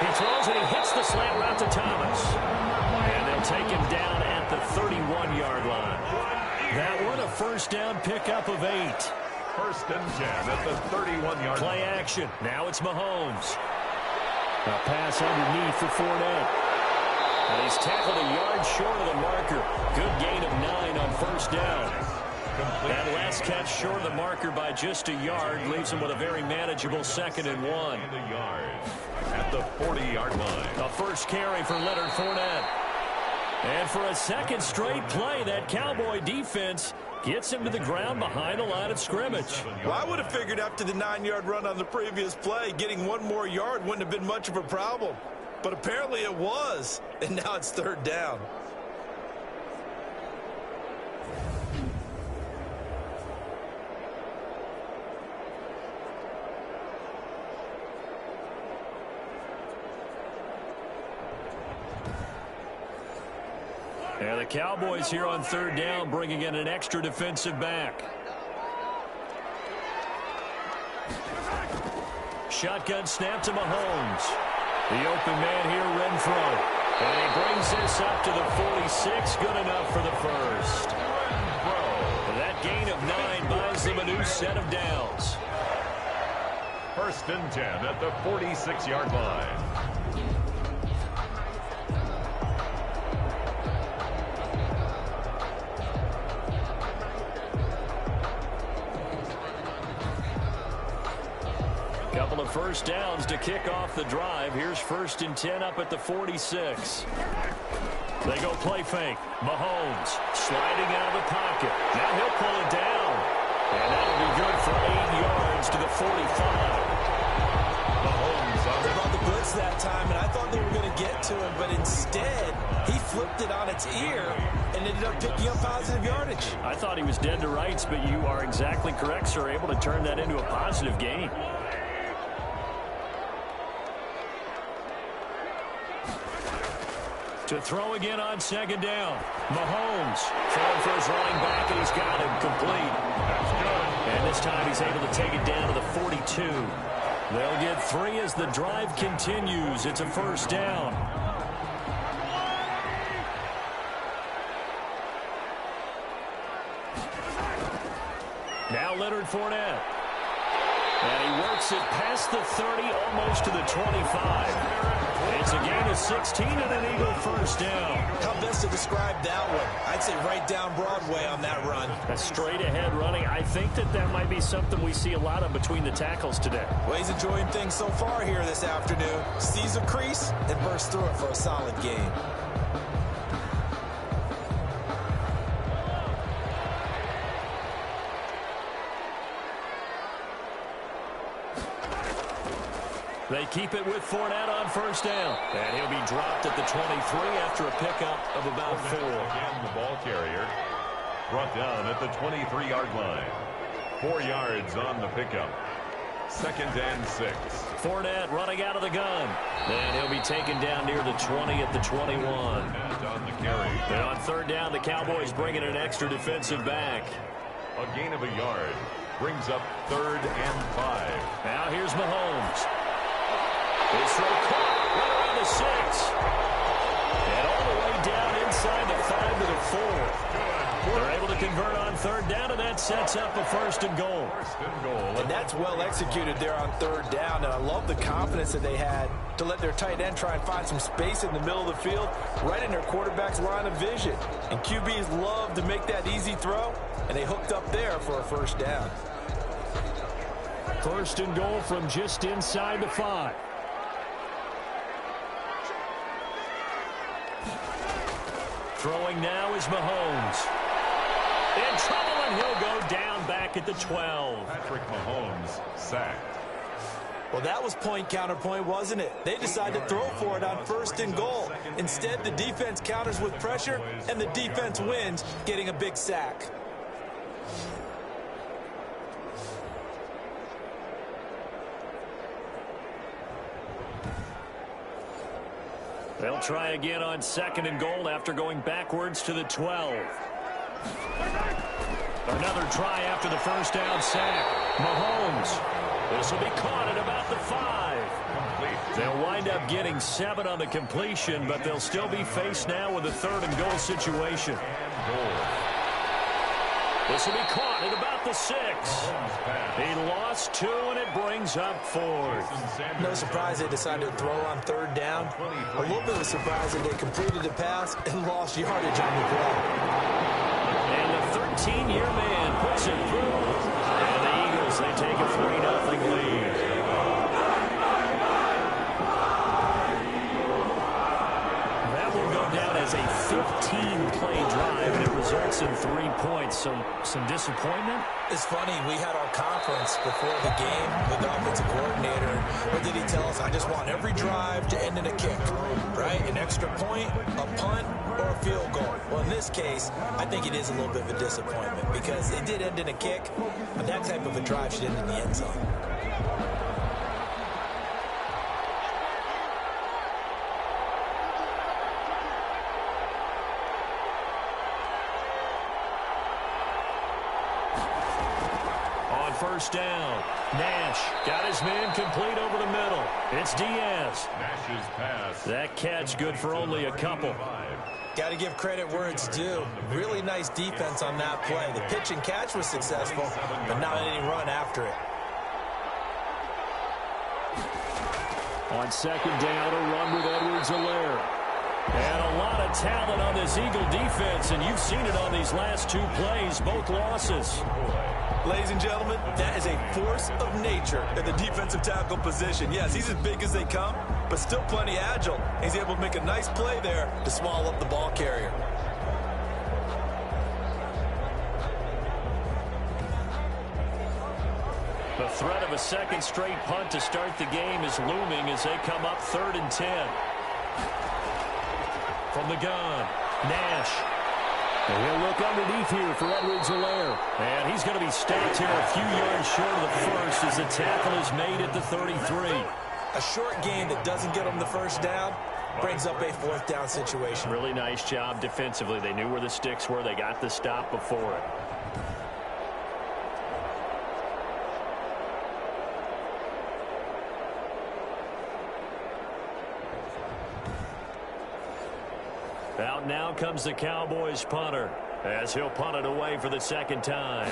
He throws and he hits the slant route to Thomas. And they'll take him down at the 31-yard line. That one a 1st down pickup of 8. 1st and 10 at the 31-yard line. Play action. Now it's Mahomes. A pass underneath for Fournette. And he's tackled a yard short of the marker. Good gain of 9 on 1st down. That last catch short of the marker by just a yard leaves him with a very manageable 2nd and 1. And a yard at the 40-yard line. The first carry for Leonard Fournette. And for a 2nd straight play, that Cowboy defense gets him to the ground behind the line of scrimmage. Well, I would have figured after the 9-yard run on the previous play, getting 1 more yard wouldn't have been much of a problem. But apparently it was, and now it's 3rd down. And the Cowboys here on 3rd down, bringing in an extra defensive back. Shotgun snap to Mahomes. The open man here, Renfro. And he brings this up to the 46. Good enough for the first. And that gain of 9 buys them a new set of downs. First and 10 at the 46-yard line. Couple of first downs to kick off the drive. Here's first and 10 up at the 46. They go play fake. Mahomes sliding out of the pocket. Now he'll pull it down. And that'll be good for 8 yards to the 45. They brought the blitz that time, and I thought they were going to get to him, but instead, he flipped it on its ear and ended up picking up positive yardage. I thought he was dead to rights, but you are exactly correct, sir. Able to turn that into a positive gain. To throw again on second down. Mahomes throwing for his running back, and he's got him complete. That's good. And this time he's able to take it down to the 42. They'll get 3 as the drive continues. It's a first down. Now Leonard Fournette. And he works it past the 30, almost to the 25. It's a gain of 16 and an Eagle first down. How best to describe that one? I'd say right down Broadway on that run. A straight ahead running. I think that might be something we see a lot of between the tackles today. Well, he's enjoying things so far here this afternoon. Sees a crease and bursts through it for a solid gain. They keep it with Fournette on first down. And he'll be dropped at the 23 after a pickup of about 4. Again, the ball carrier brought down at the 23-yard line. 4 yards on the pickup. Second and 6. Fournette running out of the gun. And he'll be taken down near the 20 at the 21. And on the carry. And on third down, the Cowboys bring in an extra defensive back. A gain of a yard brings up 3rd and 5. Now here's Mahomes. His throw caught right around the 6. And all the way down inside the 5 to the 4. They're able to convert on third down, and that sets up a first and goal. First and goal. And that's well executed there on third down. And I love the confidence that they had to let their tight end try and find some space in the middle of the field, right in their quarterback's line of vision. And QBs love to make that easy throw, and they hooked up there for a first down. First and goal from just inside the 5. Throwing now is Mahomes. In trouble, and he'll go down back at the 12. Patrick Mahomes sacked. Well, that was point counterpoint, wasn't it? They decided to throw for it on first and goal. Instead, the defense counters with pressure, and the defense wins, getting a big sack. They'll try again on second and goal after going backwards to the 12. Another try after the first down sack. Mahomes. This will be caught at about the 5. They'll wind up getting 7 on the completion, but they'll still be faced now with a third and goal situation. This will be caught at about the 6. He lost 2, and it brings up 4th. No surprise they decided to throw on third down. A little bit of a surprise that they completed the pass and lost yardage on the play. And the 13-year man puts it through. And the Eagles, they take a 3-0 lead. That will go down as a 15-play drive, and it results in 3 points. So some disappointment. It's funny, we had our conference before the game with the offensive coordinator. What did he tell us? I just want every drive to end in a kick, right? An extra point, a punt, or a field goal. Well, in this case, I think it is a little bit of a disappointment because it did end in a kick, but that type of a drive should end in the end zone. First down. Nash got his man complete over the middle. It's Diaz. Nash's pass. That catch good for only a couple. Got to give credit where it's due. Really nice defense on that play. The pitch and catch was successful, but not any run after it. On second down, a run with Edwards-Helaire. And a lot of talent on this Eagle defense, and you've seen it on these last two plays, both losses. Ladies and gentlemen, that is a force of nature in the defensive tackle position. Yes, he's as big as they come, but still plenty agile. He's able to make a nice play there to swallow up the ball carrier. The threat of a second straight punt to start the game is looming as they come up 3rd and 10. From the gun, Nash. And he'll look underneath here for Edwards-Helaire. And he's going to be stopped here a few yards short of the first as the tackle is made at the 33. A short gain that doesn't get them the first down brings up a 4th down situation. Really nice job defensively. They knew where the sticks were. They got the stop before it. Out now comes the Cowboys punter as he'll punt it away for the second time.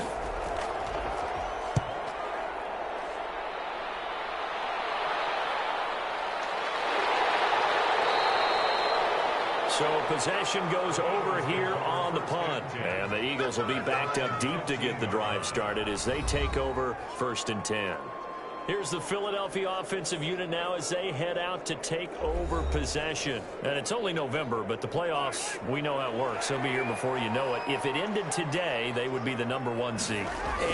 So possession goes over here on the punt. And the Eagles will be backed up deep to get the drive started as they take over 1st and 10. Here's the Philadelphia offensive unit now as they head out to take over possession. And it's only November, but the playoffs, we know how it works. They'll be here before you know it. If it ended today, they would be the #1 seed.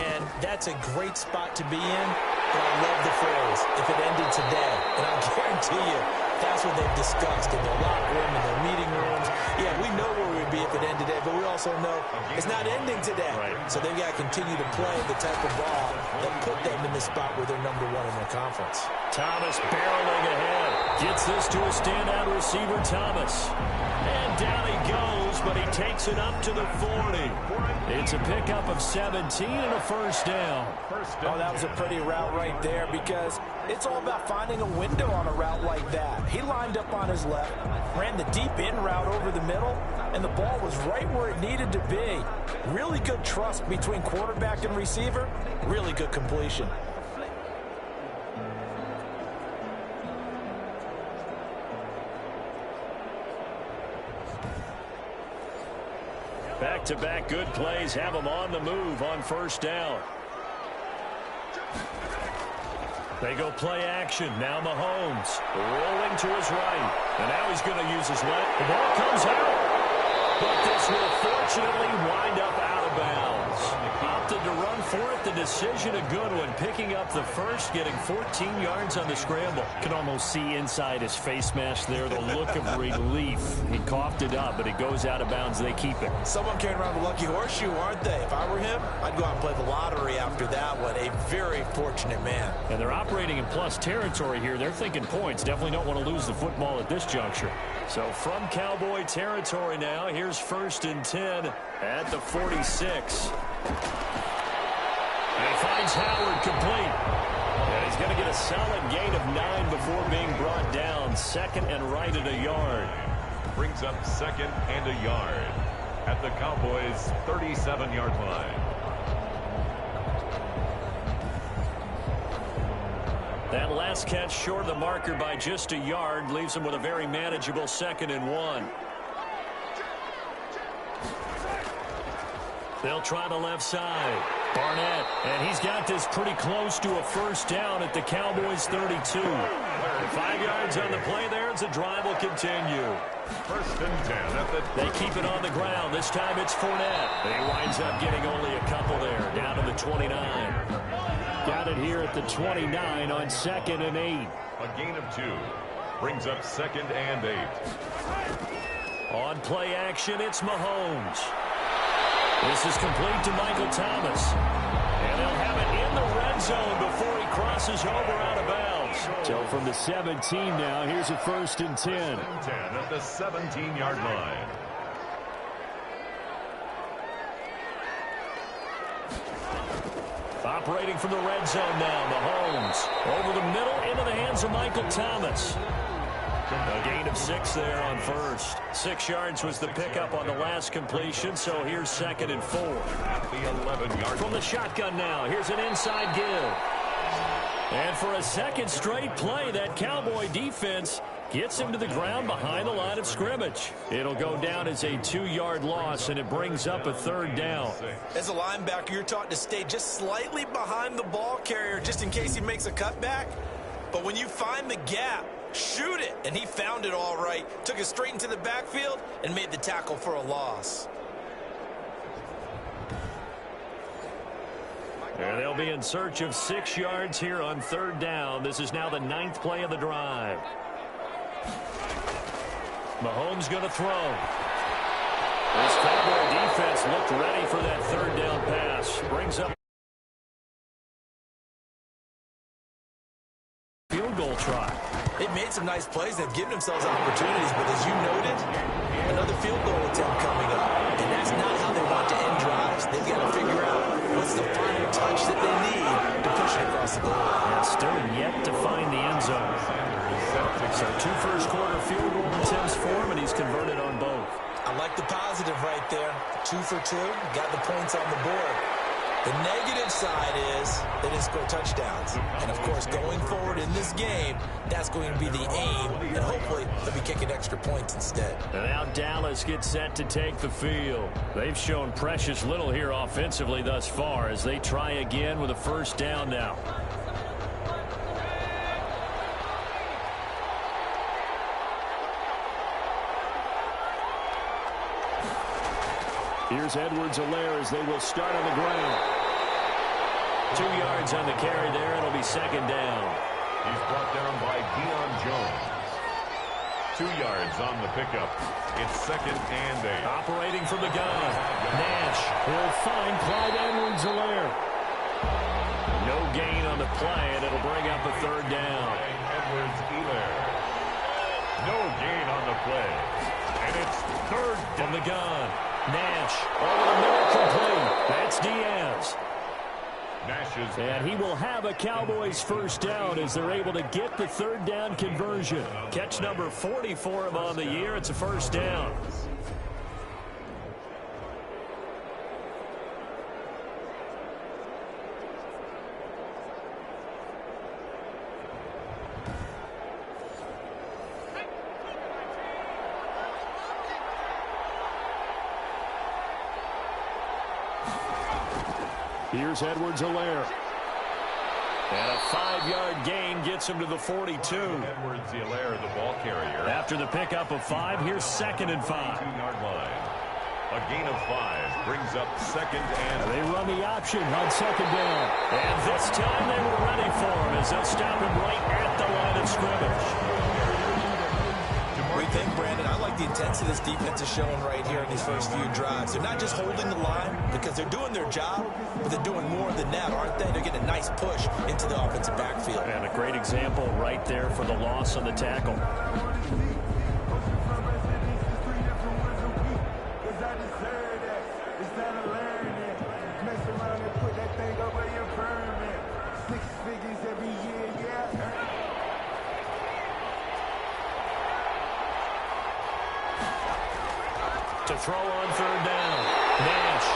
And that's a great spot to be in, but I love the phrase, if it ended today. And I'll guarantee you, that's what they've discussed in their locker room, in their meeting rooms. Yeah, we know where we'd be if it ended today, but we also know it's not ending today. Right. So they've got to continue to play the type of ball that put them in the spot where they're #1 in their conference. Thomas barreling ahead. Gets this to a standout receiver, Thomas. And down he goes, but he takes it up to the 40. It's a pickup of 17 and a 1st down. Oh, that was a pretty route right there because it's all about finding a window on a route like that. He lined up on his left, ran the deep in route over the middle, and the ball was right where it needed to be. Really good trust between quarterback and receiver. Really good completion. Back-to-back good plays have them on the move on 1st down. They go play action. Now Mahomes rolling to his right. And now he's going to use his left. The ball comes out. But this will fortunately wind up out of bounds. Opted to run for it. The decision a good one. Picking up the first, getting 14 yards on the scramble. Can almost see inside his face mask there the look of relief. He coughed it up, but it goes out of bounds. They keep it. Someone carrying around the lucky horseshoe, aren't they? If I were him, I'd go out and play the lottery after that one. A very fortunate man. And they're operating in plus territory here. They're thinking points. Definitely don't want to lose the football at this juncture. So from Cowboy territory now, here's 1st and 10 at the 46. And he finds Howard complete. And he's going to get a solid gain of 9 before being brought down. 2nd and right at a yard. Brings up 2nd and a yard at the Cowboys' 37-yard line. That last catch short of the marker by just a yard leaves him with a very manageable 2nd and 1. They'll try the left side. Barnett, and he's got this pretty close to a 1st down at the Cowboys' 32. 5 yards on the play there as the drive will continue. 1st and 10 at the... They keep it on the ground. This time it's Fournette. He winds up getting only a couple there, down to the 29. Got it here at the 29 on 2nd and 8. A gain of 2. Brings up 2nd and 8. On play action, it's Mahomes. This is complete to Michael Thomas. And they'll have it in the red zone before he crosses over out of bounds. So from the 17 now, here's a 1st and 10. 10 at the 17-yard line. Operating from the red zone now, Mahomes. Over the middle, into the hands of Michael Thomas. A gain of 6 there on 1st. 6 yards was the pickup on the last completion, so here's 2nd and 4. At the 11-yard line. From the shotgun now, here's an inside give. And for a second straight play, that Cowboy defense gets him to the ground behind the line of scrimmage. It'll go down as a 2-yard loss, and it brings up a 3rd down. As a linebacker, you're taught to stay just slightly behind the ball carrier just in case he makes a cutback. But when you find the gap, shoot it. And he found it all right. Took it straight into the backfield and made the tackle for a loss. And they'll be in search of 6 yards here on 3rd down. This is now the 9th play of the drive. Mahomes going to throw. This Cowboy defense looked ready for that 3rd down pass. Brings up field goal try. They've made some nice plays. They've given themselves opportunities, but as you noted, another field goal attempt coming up. And that's not how they want to end drives. They've got to figure out what's the final touch that they need to push it across the goal. And still yet to find the end zone. So 2 first-quarter field goal attempts for him, and he's converted on both. I like the positive right there. 2 for 2. Got the points on the board. The negative side is they didn't score touchdowns. And, of course, going forward in this game, that's going to be the aim, and hopefully they'll be kicking extra points instead. And now Dallas gets set to take the field. They've shown precious little here offensively thus far as they try again with a 1st down now. Here's Edwards-Helaire as they will start on the ground. 2 yards on the carry there. It'll be 2nd down. He's brought down by Deion Jones. 2 yards on the pickup. It's 2nd and 8. Operating from the gun. Nash will find Clyde Edwards-Helaire. No gain on the play, and it'll bring up a 3rd down. Edwards-Helaire. No gain on the play. And it's 3rd down. From the gun. Nash over the middle, complete. That's Diaz. And he will have a Cowboys 1st down as they're able to get the 3rd down conversion. Catch number 40 for him on the year. It's a 1st down. Here's Edwards-Helaire. And a 5-yard gain gets him to the 42. Edwards-Helaire, the ball carrier. After the pickup of 5, here's 2nd and 5. 2-yard line. A gain of 5 brings up 2nd and... They run the option on 2nd down. And this time they were ready for him as they'll stop him right at the line of scrimmage. What do you think, Brandon? I like the intensity this defense is showing right here in these first few drives. They're not just holding the line because they're doing their job, but they're doing more than that, aren't they? They're getting a nice push into the offensive backfield. And a great example right there for the loss on the tackle. To throw on 3rd down. Nash.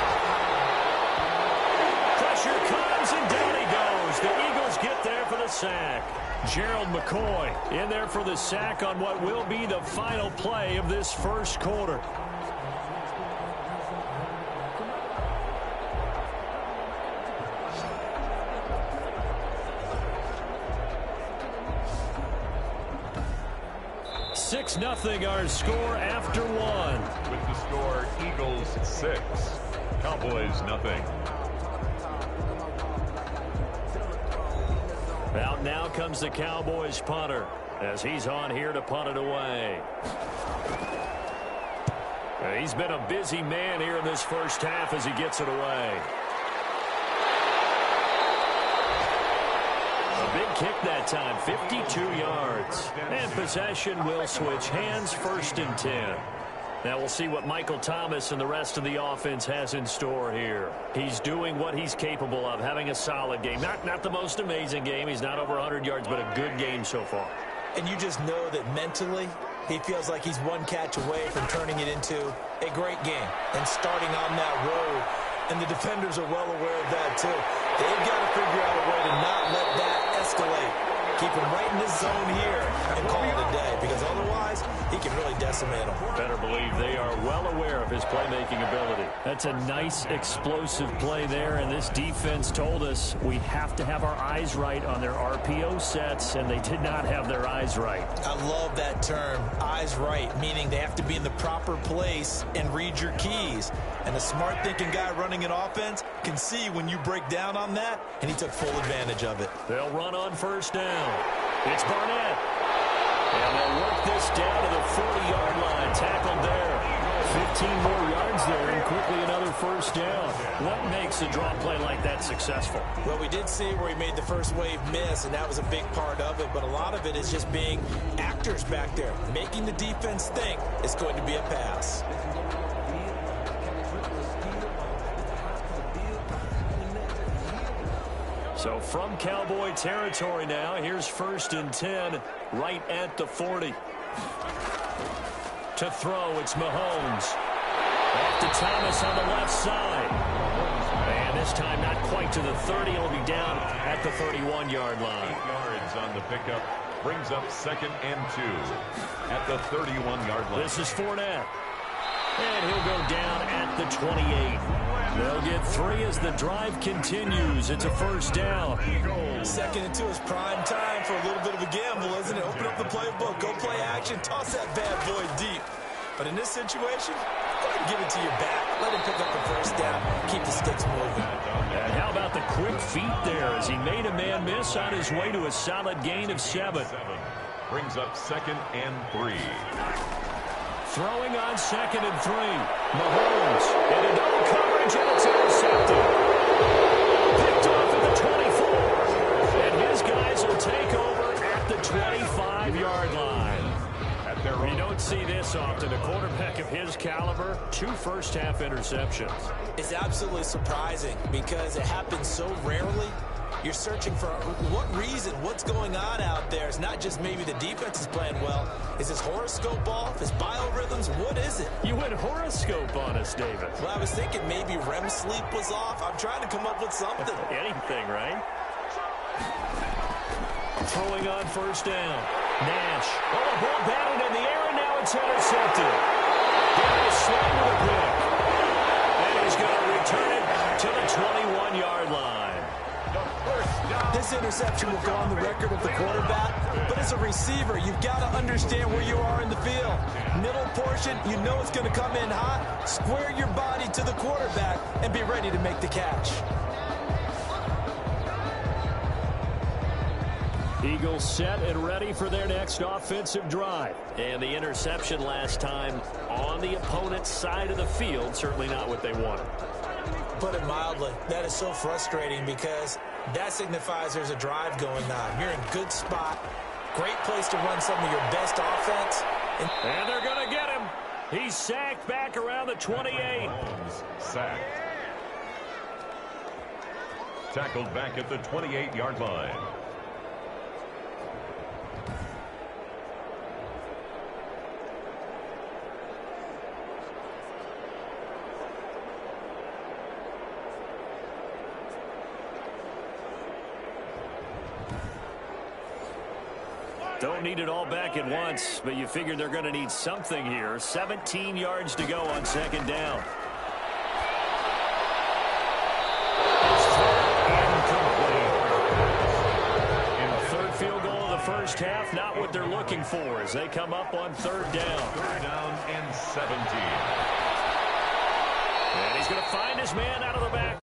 Pressure comes, and down he goes. The Eagles get there for the sack. Gerald McCoy in there for the sack on what will be the final play of this 1st quarter. Nothing our score after 1. With the score, Eagles 6, Cowboys nothing. Out now comes the Cowboys punter as he's on here to punt it away. He's been a busy man here in this 1st half as he gets it away. Big kick that time, 52 yards. And possession will switch hands, 1st and 10. Now we'll see what Michael Thomas and the rest of the offense has in store here. He's doing what he's capable of, having a solid game. Not the most amazing game. He's not over 100 yards, but a good game so far. And you just know that mentally he feels like he's one catch away from turning it into a great game and starting on that road. And the defenders are well aware of that, too. They've got to figure out a way to not let that escalate. Keep him right in this zone here and call it a day, because otherwise he can really decimate them. Better believe they are well aware of his playmaking ability. That's a nice explosive play there, and this defense told us we have to have our eyes right on their RPO sets, and they did not have their eyes right. I love that term, eyes right, meaning they have to be in the proper place and read your keys. And a smart thinking guy running an offense can see when you break down on that, and he took full advantage of it. They'll run on first down. It's Barnett. And they'll work this down to the 40-yard line. Tackled there. 15 more yards there, and quickly another first down. What makes a draw play like that successful? Well, we did see where he made the first wave miss, and that was a big part of it. But a lot of it is just being actors back there, making the defense think it's going to be a pass. So from Cowboy territory now, here's 1st and 10, right at the 40. To throw, it's Mahomes. Off to Thomas on the left side. And this time not quite to the 30. He'll be down at the 31-yard line. 8 yards on the pickup. Brings up 2nd and 2 at the 31-yard line. This is Fournette. And he'll go down at the 28. They'll get 3 as the drive continues. It's a first down. 2nd and 2 is prime time for a little bit of a gamble, isn't it? Open up the playbook, go play action, toss that bad boy deep. But in this situation, go ahead and give it to your back. Let him pick up the first down, keep the sticks moving. And how about the quick feet there as he made a man miss on his way to a solid gain of 7. Brings up 2nd and 3. Throwing on 2nd and 3. Mahomes into double coverage, and it's intercepted. Picked off at the 24. And his guys will take over at the 25-yard line. You don't see this often. A quarterback of his caliber, 2 first-half interceptions. It's absolutely surprising because it happens so rarely. You're searching for what reason, what's going on out there. It's not just maybe the defense is playing well. Is his horoscope off? His biorhythms? What is it? You went horoscope on us, David. Well, I was thinking maybe REM sleep was off. I'm trying to come up with something. Anything, right? Throwing on first down. Nash. Oh, the ball batted in the air, and now it's intercepted. Gary Slay with a pick. And he's going to return it to the 21-yard line. This interception will go on the record of the quarterback, but as a receiver, you've got to understand where you are in the field. Middle portion, you know it's going to come in hot. Square your body to the quarterback and be ready to make the catch. Eagles set and ready for their next offensive drive. And the interception last time on the opponent's side of the field, certainly not what they wanted. Put it mildly, that is so frustrating because that signifies there's a drive going on. You're in good spot, great place to run some of your best offense. And they're going to get him. He's sacked back around the 28. Sacked. Tackled back at the 28-yard line. Don't need it all back at once, but you figure they're going to need something here. 17 yards to go on 2nd down. A third field goal of the first half, not what they're looking for as they come up on 3rd down. 3rd down and 17. And he's going to find his man out of the back.